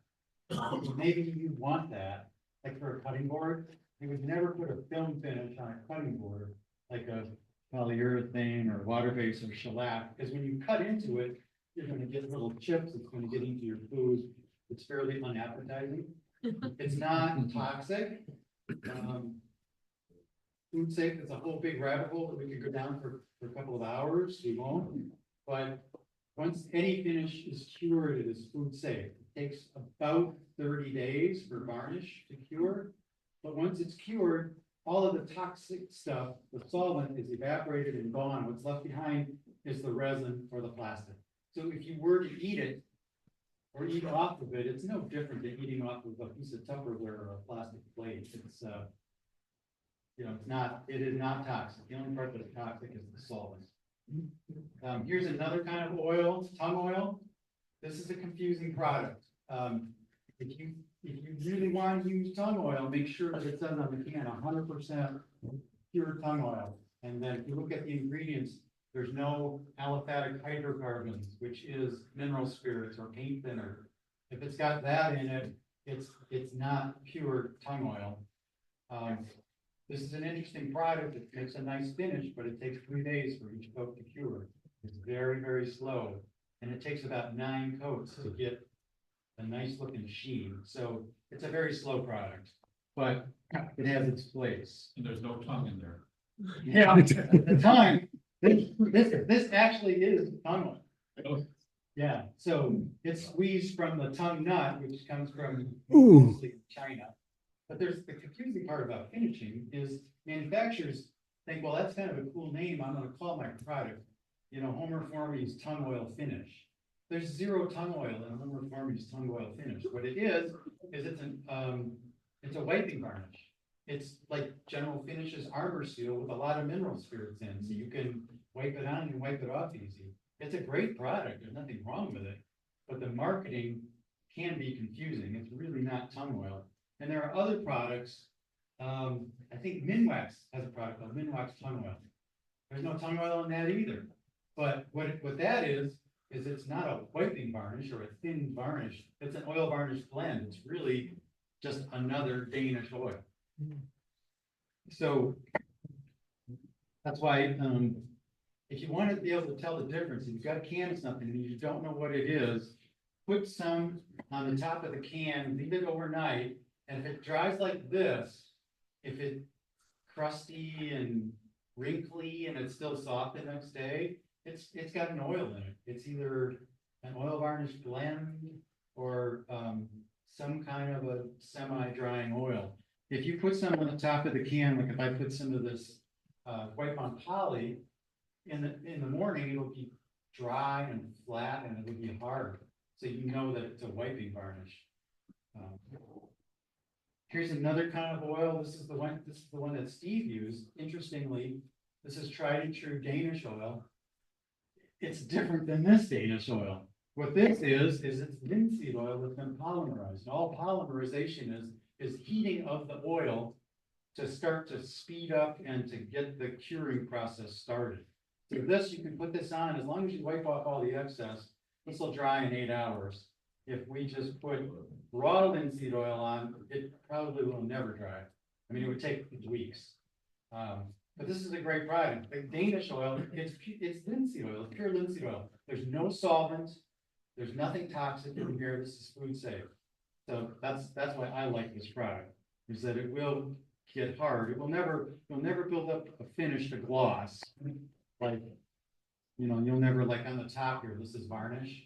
Maybe you want that, like for a cutting board. You would never put a film finish on a cutting board, like a polyurethane or water-based or shellac, because when you cut into it, you're gonna get little chips, it's gonna get into your food. It's fairly unappetizing. It's not toxic. Food safe is a whole big rabbit hole that we could go down for a couple of hours, we won't. But once any finish is cured, it is food safe. It takes about 30 days for varnish to cure. But once it's cured, all of the toxic stuff, the solvent is evaporated and gone. What's left behind is the resin or the plastic. So if you were to eat it or eat off of it, it's no different than eating off of a piece of Tupperware or a plastic plate. It's it is not toxic. The only part that's toxic is the solvent. Here's another kind of oil, tongue oil. This is a confusing product. If you really want to use tongue oil, make sure that it says on the can 100% pure tongue oil. And then if you look at the ingredients, there's no aliphatic hydrocarbons, which is mineral spirits or paint thinner. If it's got that in it, it's not pure tongue oil. This is an interesting product. It makes a nice finish, but it takes 3 days for each coat to cure. It's very, very slow. And it takes about 9 coats to get a nice looking sheen. So it's a very slow product, but it has its place. And there's no tongue in there. Yeah, the tongue, this actually is tongue oil. Yeah, so it's squeezed from the tongue nut, which comes from mostly China. But there's the confusing part about finishing is manufacturers think, well, that's kind of a cool name. I'm going to call my product, Homer Formy's tongue oil finish. There's 0 tongue oil in Homer Formy's tongue oil finish. What it is it's a wiping varnish. It's like General Finishes Armor Seal with a lot of mineral spirits in, so you can wipe it on and wipe it off easy. It's a great product. There's nothing wrong with it, but the marketing can be confusing. It's really not tongue oil. And there are other products. I think Minwax has a product called Minwax tongue oil. There's no tongue oil in that either. But what that is it's not a wiping varnish or a thin varnish. It's an oil varnish blend. It's really just another Danish oil. So that's why if you want to be able to tell the difference, if you've got a can of something and you don't know what it is, put some on the top of the can, leave it overnight. And if it dries like this, if it's crusty and wrinkly and it's still soft the next day, it's got an oil in it. It's either an oil varnish blend or some kind of a semi-drying oil. If you put some on the top of the can, like if I put some of this wipe on poly, in the morning it'll be dry and flat and it'll be hard. So you know that it's a wiping varnish. Here's another kind of oil. This is the one that Steve used. Interestingly, this is tried and true Danish oil. It's different than this Danish oil. What this is it's linseed oil that's been polymerized. And all polymerization is heating of the oil to start to speed up and to get the curing process started. So this, you can put this on, as long as you wipe off all the excess, this will dry in 8 hours. If we just put raw linseed oil on, it probably will never dry. I mean, it would take weeks. But this is a great product. The Danish oil, it's linseed oil, it's pure linseed oil. There's no solvent. There's nothing toxic in here. This is food safe. So that's why I like this product, is that it will get hard. It will never build up a finish to gloss. Like, you'll never, like on the top here, this is varnish.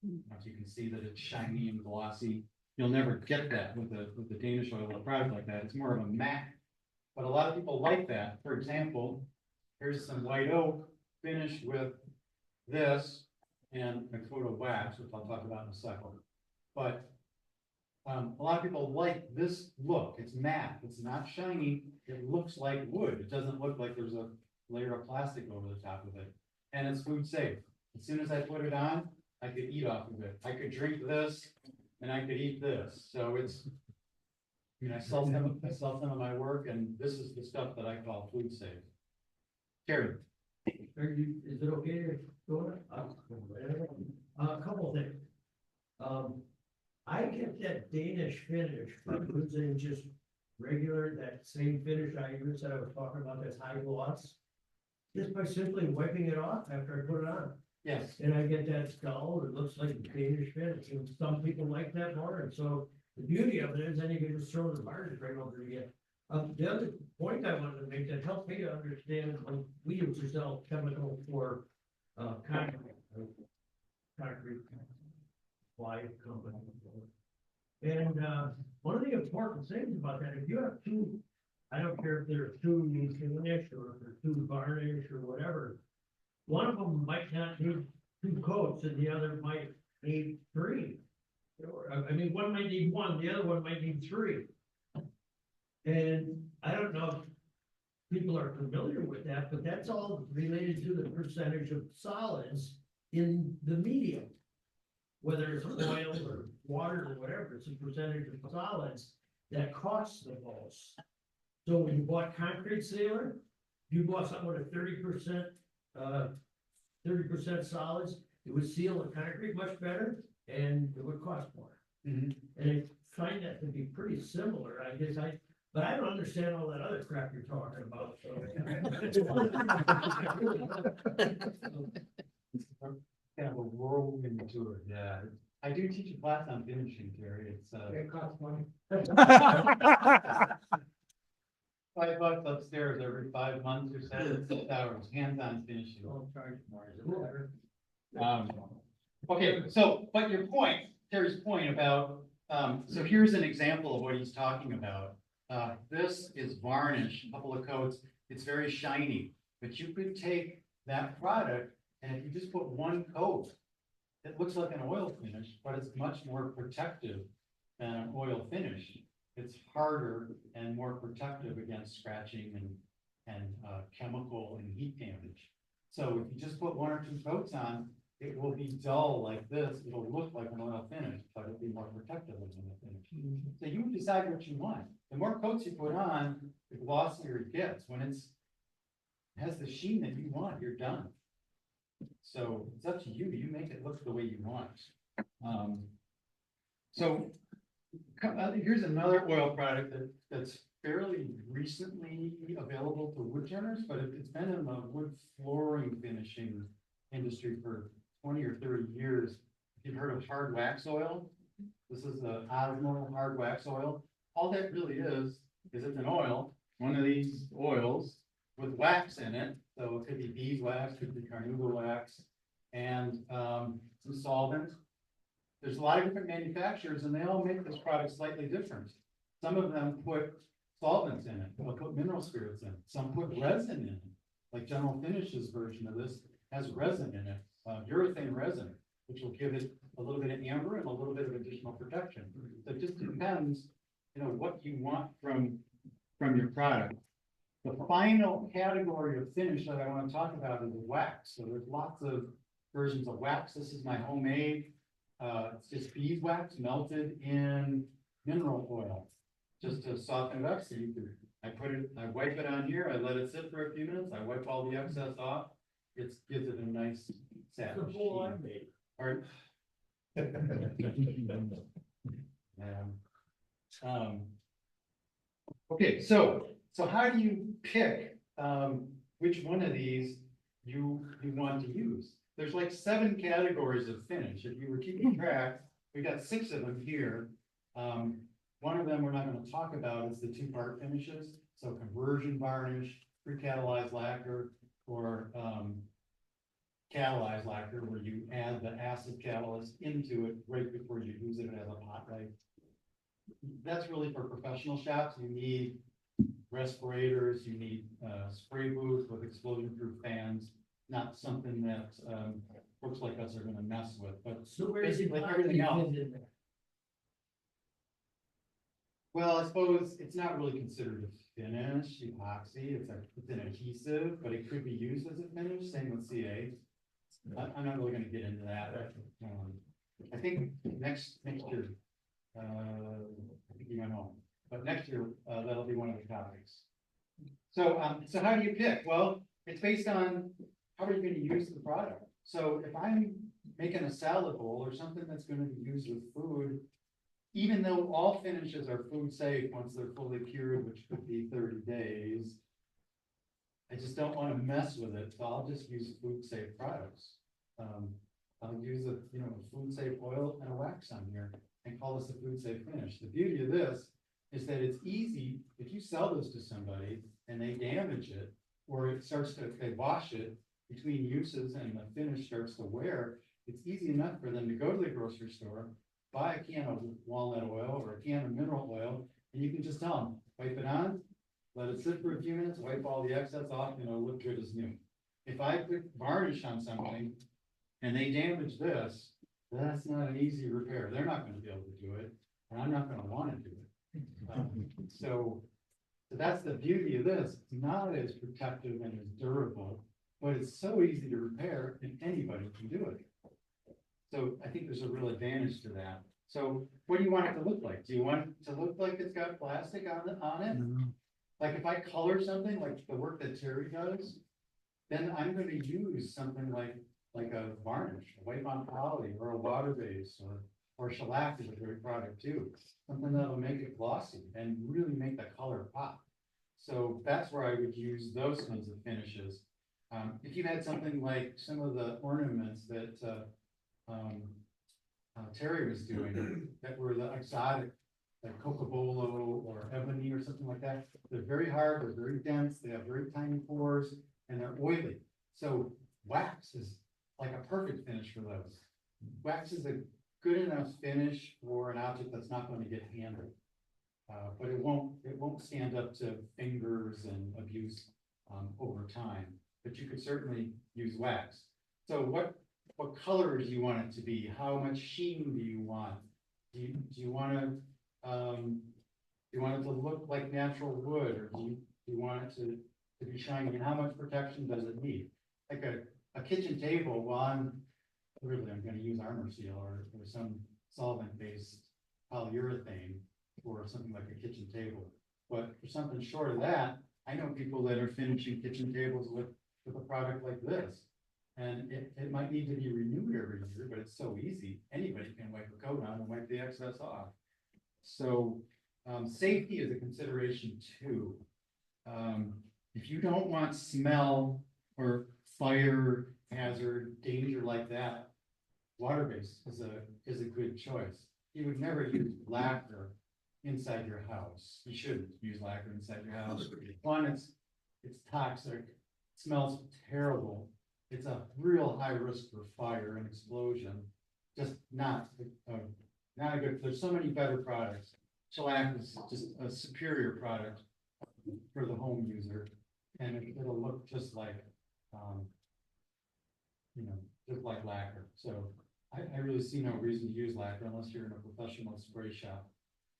If you can see that it's shiny and glossy, you'll never get that with the Danish oil, a product like that. It's more of a matte, but a lot of people like that. For example, here's some white oak finished with this and a coat of wax, which I'll talk about in a second. But a lot of people like this look. It's matte. It's not shiny. It looks like wood. It doesn't look like there's a layer of plastic over the top of it. And it's food safe. As soon as I put it on, I could eat off of it. I could drink this and I could eat this. So it's, I sell some of my work, and this is the stuff that I call food safe. Terry. Is it okay to go? A couple things. I get that Danish finish from using just regular, that same finish I used that I was talking about, that's high gloss. just by simply wiping it off after I put it on. Yes. And I get that skull, it looks like a painter's finish, and some people like that more, and so the beauty of it is then you can just throw the varnish right over it again. The other point I wanted to make that helped me to understand when we used to sell chemical for, concrete supply company. And, one of the important things about that, if you have two, I don't care if they're two finish or if they're two varnish or whatever, one of them might not need two coats and the other might need three. I mean, one might need one, the other one might need three. And I don't know if people are familiar with that, but that's all related to the percentage of solids in the medium. Whether it's oil or water or whatever, it's a percentage of solids that costs the most. So when you bought concrete sealer, you bought something with a 30% solids, it would seal the concrete much better and it would cost more. And I find that to be pretty similar, I guess but I don't understand all that other crap you're talking about, so. Kind of a whirlwind tour, yeah. I do teach a class on finishing, Terry. It's It costs money. $5 upstairs every 5 months or so, 6 hours, hands-on finishing. Okay, so, but your point, Terry's point about, so here's an example of what he's talking about. This is varnish, a couple of coats. It's very shiny, but you could take that product and if you just put one coat, it looks like an oil finish, but it's much more protective than an oil finish. It's harder and more protective against scratching and chemical and heat damage. So if you just put one or two coats on, it will be dull like this. It'll look like an oil finish, but it'll be more protective than an oil finish. So you decide what you want. The more coats you put on, the glossier it gets. When it has the sheen that you want, you're done. So it's up to you. You make it look the way you want. So here's another oil product that's fairly recently available to wood turners, but it's been in the wood flooring finishing industry for 20 or 30 years. If you've heard of hard wax oil, this is the Osmo hard wax oil. All that really is it's an oil, one of these oils with wax in it. So it could be beeswax, could be carnauba wax, and some solvent. There's a lot of different manufacturers and they all make this product slightly different. Some of them put solvents in it, they'll put mineral spirits in it. Some put resin in it, like General Finish's version of this has resin in it, urethane resin, which will give it a little bit of amber and a little bit of additional protection. So it just depends, what you want from your product. The final category of finish that I want to talk about is wax. So there's lots of versions of wax. This is my homemade. It's just beeswax melted in mineral oil, just to soften it up. So you can, I wipe it on here. I let it sit for a few minutes. I wipe all the excess off. It gives it a nice satin sheen. Or, okay, so how do you pick which one of these you want to use? There's like 7 categories of finish. If you were keeping track, we got 6 of them here. One of them we're not going to talk about is the 2-part finishes. So conversion varnish, pre-catalyzed lacquer, or catalyzed lacquer, where you add the acid catalyst into it right before you use it as a pot light. That's really for professional shops. You need respirators, you need spray booths with explosion-proof fans. Not something that folks like us are going to mess with, but So where's basically everything else. Well, I suppose it's not really considered a finish, epoxy. It's an adhesive, but it could be used as a finish. Same with CA. I'm not really going to get into that. I think next year, I think you went home, but next year that'll be one of the topics. So how do you pick? Well, it's based on how are you going to use the product. So if I'm making a salad bowl or something that's going to be used with food, even though all finishes are food safe once they're fully cured, which could be 30 days, I just don't want to mess with it, so I'll just use food safe products. I'll use a, you know, a food safe oil and a wax on here and call this a food safe finish. The beauty of this is that it's easy, if you sell this to somebody and they damage it, or it starts to, they wash it between uses and the finish starts to wear, it's easy enough for them to go to the grocery store, buy a can of walnut oil or a can of mineral oil, and you can just tell them, wipe it on, let it sit for a few minutes, wipe all the excess off, and it'll look good as new. If I put varnish on something and they damage this, that's not an easy repair. They're not gonna be able to do it, and I'm not gonna wanna do it. So that's the beauty of this. It's not as protective and as durable, but it's so easy to repair and anybody can do it. So I think there's a real advantage to that. So what do you want it to look like? Do you want it to look like it's got plastic on it? Like if I color something like the work that Terry does, then I'm going to use something like a varnish, a wipe on poly, or a water base, or shellac is a great product too. Something that'll make it glossy and really make the color pop. So that's where I would use those kinds of finishes. If you had something like some of the ornaments that Terry was doing that were the exotic, like cocobolo or ebony or something like that, they're very hard, they're very dense, they have very tiny pores, and they're oily. So wax is like a perfect finish for those. Wax is a good enough finish for an object that's not going to get handled. But it won't stand up to fingers and abuse over time. But you could certainly use wax. So what color do you want it to be? How much sheen do you want? Do you want to it to look like natural wood, or do you want it to be shiny? And how much protection does it need? Like a kitchen table, well, I'm going to use Armor Seal or some solvent-based polyurethane for something like a kitchen table. But for something short of that, I know people that are finishing kitchen tables with a product like this. And it might need to be renewed every year, but it's so easy. Anybody can wipe a coat on and wipe the excess off. So safety is a consideration too. If you don't want smell or fire hazard, danger like that, water-based is a good choice. You would never use lacquer inside your house. You shouldn't use lacquer inside your house. One, it's toxic, it smells terrible. It's a real high risk for fire and explosion. Just not a good. There's so many better products. Shellac is just a superior product for the home user, and it'll look just like, just like lacquer. So I really see no reason to use lacquer unless you're in a professional spray shop.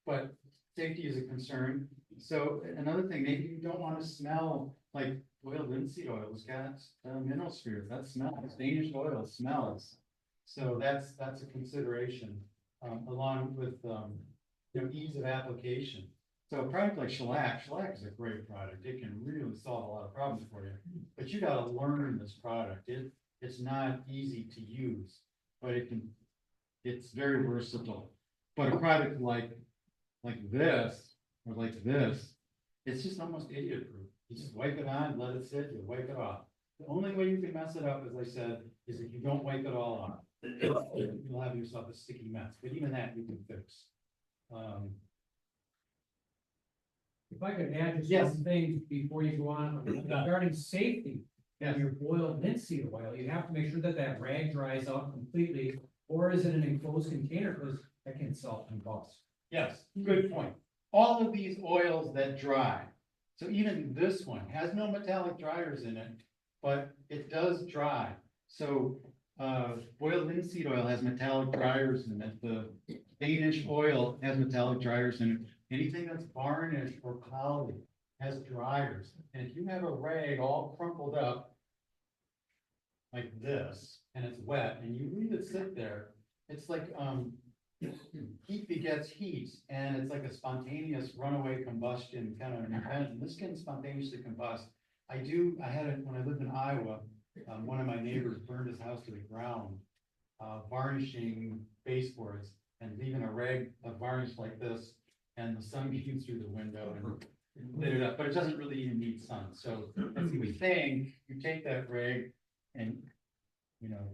But safety is a concern. So another thing, maybe you don't want to smell like oiled linseed oil. It's got mineral spirits. That smells. Danish oil smells. So that's a consideration, along with ease of application. So a product like shellac is a great product. It can really solve a lot of problems for you. But you got to learn this product. It's not easy to use, but it's very versatile. But a product like this or like this, it's just almost idiot proof. You just wipe it on, let it sit, you wipe it off. The only way you can mess it up, as I said, is if you don't wipe it all off. You'll have yourself a sticky mess, but even that you can fix. If I could add just Yes. some things before you go on, regarding safety. Yes. Your boiled linseed oil, you have to make sure that rag dries out completely, or is it an enclosed container, because that can self-combust. Yes, good point. All of these oils that dry, so even this one has no metallic dryers in it, but it does dry. So boiled linseed oil has metallic dryers in it. The Danish oil has metallic dryers in it. Anything that's varnished or poly has dryers. And if you have a rag all crumpled up like this, and it's wet, and you leave it sit there, it's like heat begets heat, and it's like a spontaneous runaway combustion kind of an event. And this can spontaneously combust. I had it when I lived in Iowa. One of my neighbors burned his house to the ground, varnishing baseboards and leaving a rag of varnish like this, and the sun came through the window, and lit it up, but it doesn't really even need sun. So that's the thing, you take that rag and, you know,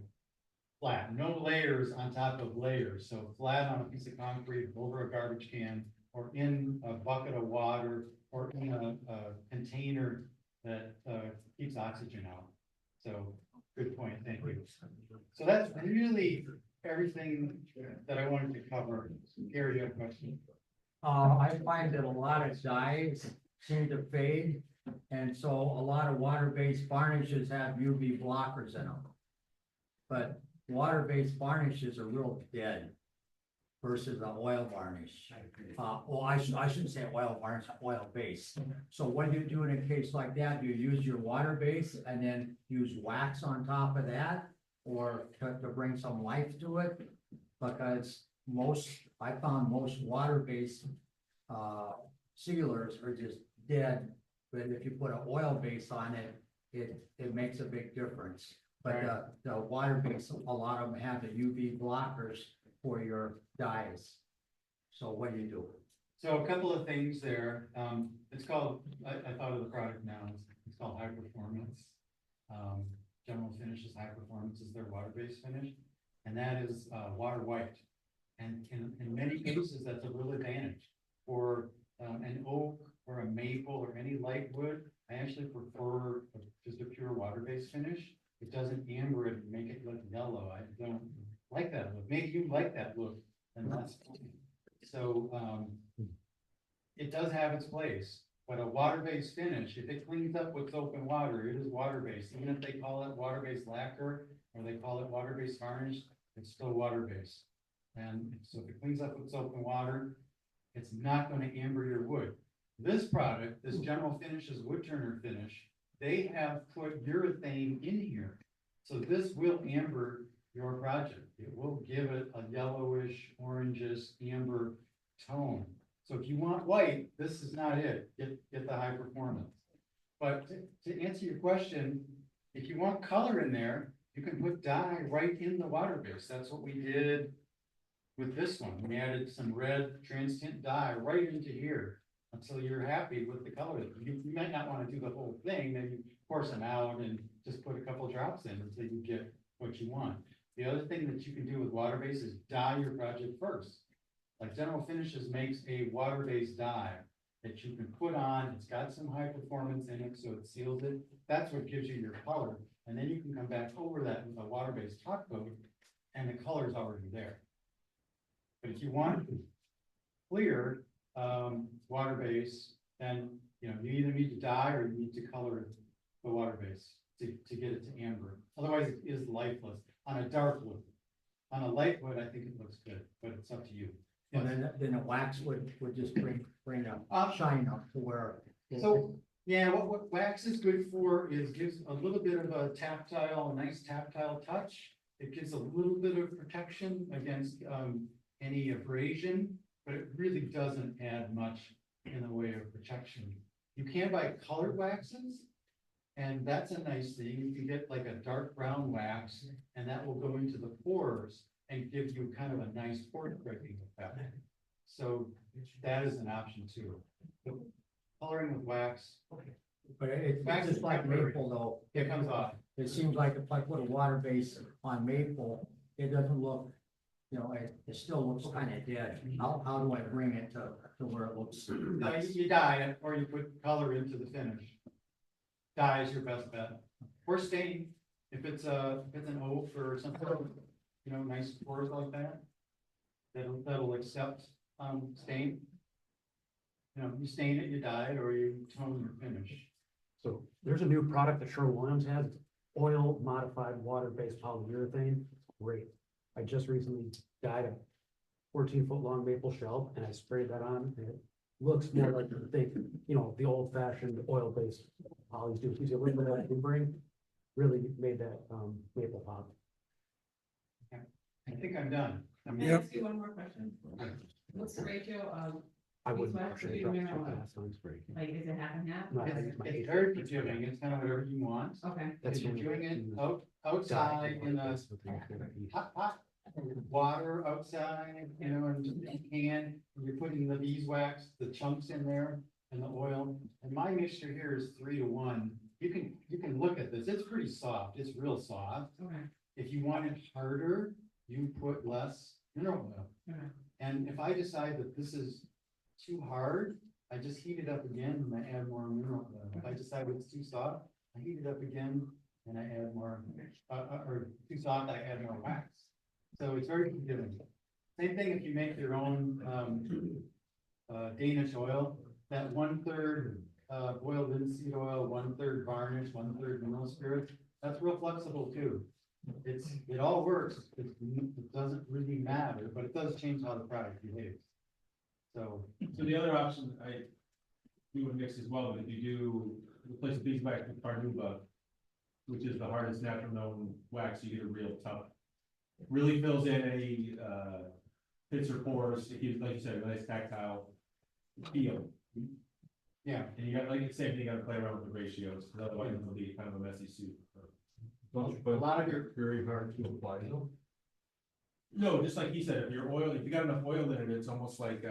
flat, no layers on top of layers. So flat on a piece of concrete over a garbage can or in a bucket of water or in a container that keeps oxygen out. So good point, thank you. So that's really everything that I wanted to cover. Gary, you have a question? I find that a lot of dyes seem to fade, and so a lot of water-based varnishes have UV blockers in them. But water-based varnishes are real dead versus an oil varnish. Well, I shouldn't say oil varnish, oil base. So what do you do in a case like that? Do you use your water base and then use wax on top of that? Or to bring some life to it? Because I found most water-based sealers are just dead. But if you put an oil base on it, it makes a big difference. But the water base, a lot of them have the UV blockers for your dyes. So what do you do? So a couple of things there. It's called, I thought of the product now, it's called High Performance. General Finishes High Performance is their water-based finish, and that is water white. And in many cases, that's a real advantage. For an oak or a maple or any light wood, I actually prefer just a pure water-based finish. It doesn't amber it and make it look yellow. I don't like that look. Maybe you like that look, and that's fine. So it does have its place, but a water-based finish, if it cleans up with soap and water, it is water-based. Even if they call it water-based lacquer or they call it water-based varnish, it's still water-based. And so if it cleans up with soap and water, it's not going to amber your wood. This product, this General Finishes Wood Turner finish, they have put urethane in here. So this will amber your project. It will give it a yellowish, orangish, amber tone. So if you want white, this is not it. Get the high performance. But to answer your question, if you want color in there, you can put dye right in the water base. That's what we did with this one. We added some red transient dye right into here until you're happy with the color. You might not want to do the whole thing, then you course them out and just put a couple drops in until you get what you want. The other thing that you can do with water base is dye your project first. Like General Finishes makes a water-based dye that you can put on. It's got some high performance in it, so it seals it. That's what gives you your color. And then you can come back over that with a water-based top coat, and the color is already there. But if you want clear water base, then you either need to dye or you need to color the water base to get it to amber. Otherwise, it is lifeless on a dark wood. On a light wood, I think it looks good, but it's up to you. And then a wax would just bring a shine up to where. So yeah, what wax is good for is gives a little bit of a nice tactile touch. It gives a little bit of protection against any abrasion, but it really doesn't add much in the way of protection. You can buy colored waxes, and that's a nice thing. You can get like a dark brown wax, and that will go into the pores and give you kind of a nice pore breaking effect. So that is an option too. But coloring with wax. But it's just like maple though. It comes off. It seems like if I put a water base on maple, it doesn't look, it still looks kind of dead. How do I bring it to where it looks? You dye it or you put color into the finish. Dye is your best bet. Or stain. If it's an oak or something, nice pores like that, that'll accept stain. You stain it, you dye it, or you tone your finish. So there's a new product that Sherwin-Williams has, oil modified water-based polyurethane. Great. I just recently dyed a 14-foot long maple shelf and I sprayed that on and it looks more like the old fashioned oil-based polys do. Use a little bit of that bring, really made that maple pop. Okay. I think I'm done. Can I ask you one more question? What's the ratio of I wouldn't beeswax actually to drop mineral something oil? else on spray. Like, is it half and half? No, It's very forgiving. It's kind of whatever you want. Okay. If you're doing it outside in a hot water outside, and just in can, you're putting the beeswax, the chunks in there, and the oil, and my mixture here is 3-to-1. You can look at this, it's pretty soft, it's real soft. Okay. If you want it harder, you put less mineral oil. Okay. And if I decide that this is too hard, I just heat it up again and I add more mineral oil. If I decide it's too soft, I heat it up again and I add more, or too soft, I add more wax. So it's very forgiving. Same thing if you make your own Danish oil, that 1/3 boiled linseed oil, 1/3 varnish, 1/3 mineral spirit, that's real flexible too. It all works. It doesn't really matter, but it does change how the product behaves. So the other option, you would mix as well, but if you do replace the beeswax with carnauba, which is the hardest natural known wax, you get a real tough. Really fills in any pits or pores. It gives, like you said, a nice tactile feel. Yeah. And you got, like, the same thing, you gotta play around with the ratios, because otherwise it'll be kind of a messy soup. A lot of your very hard to apply. No, just like he said, if your oil, if you got enough oil in it, it's almost like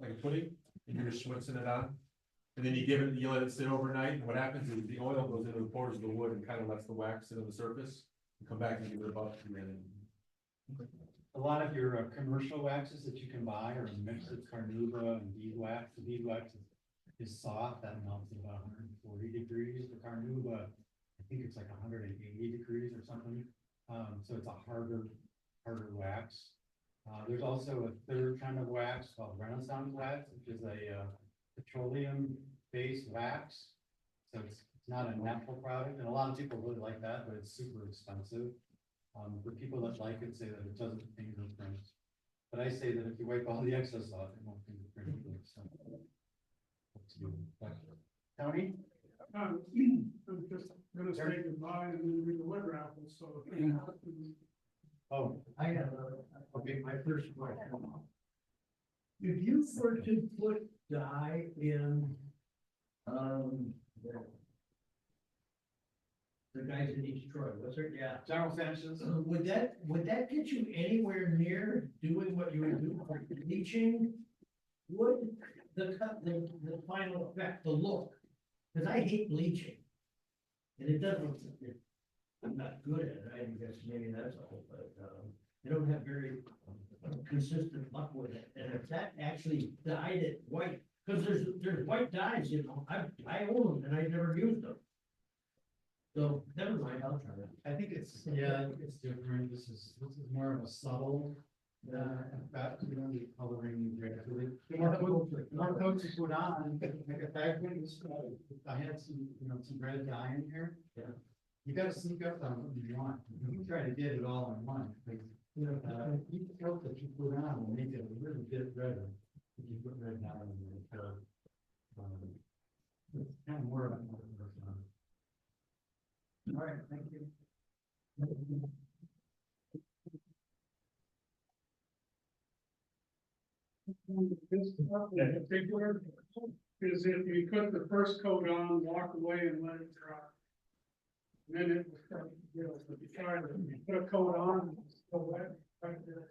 like a pudding, and you're just schwitzing it on. And then you let it sit overnight, and what happens is the oil goes into the pores of the wood and kind of lets the wax sit on the surface. And come back and give it a buff again. a lot of your commercial waxes that you can buy are mixed with carnauba and beeswax. The beeswax is soft, that melts at about 140 degrees. The carnauba, I think it's like 180 degrees or something. So it's a harder wax. There's also a third kind of wax called Renaissance wax, which is a petroleum-based wax. So it's not a natural product, and a lot of people really like that, but it's super expensive. The people that like it say that it doesn't fingerprint. But I say that if you wipe all the excess off, it won't fingerprint either. So, Tony? I'm just gonna say goodbye and then read the wood raffle, so. Oh, I have okay, my first question. If you were to put dye in, the guys in Detroit, what's it? Yeah. General Finishes. Would that get you anywhere near doing what you were doing for bleaching? Would the final effect, the look, because I hate bleaching. And it doesn't, I'm not good at it, I guess maybe that's all, but, I don't have very consistent luck with it. And if that actually dyed it white, because there's white dyes, you know, I own them and I never used them. So never mind, I'll try it. I think it's different. This is more of a subtle effect, you know, the coloring gradually. The more coats you put on, like if I had some red dye in here. Yeah. You gotta sneak up on what you want. You can try to get it all in one. Each coat that you put on will make it a little bit redder if you put red dye in there. It's kind of more of a. All right, thank you. This in particular is if you put the first coat on, walk away and let it dry. And then it will start to build. If you try to put a coat on, it's still wet. Right there.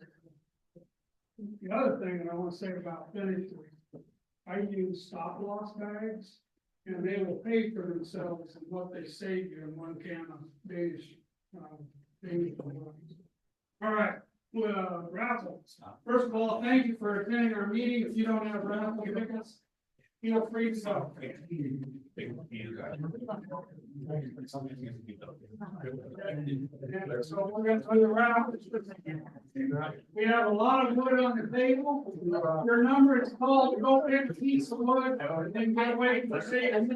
The other thing that I want to say about finishing, I use stop loss bags. And they will pay for themselves and what they save you in one can of Danish. All right, raffle. First of all, thank you for attending our meeting. If you don't have raffle tickets, feel free to go. So we're going to do the raffle. We have a lot of wood on the table. Your number is called to go pick a piece of wood and get away from saving.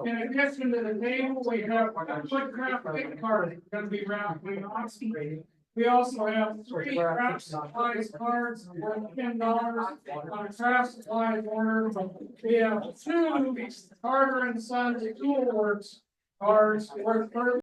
In addition to the table, we have a Woodcraft gift card going to be raffling off. We also have 3 craft supplies cards worth $10 on a craft supplies order. We have 2 Carter and Sons Tool Works cards worth $30.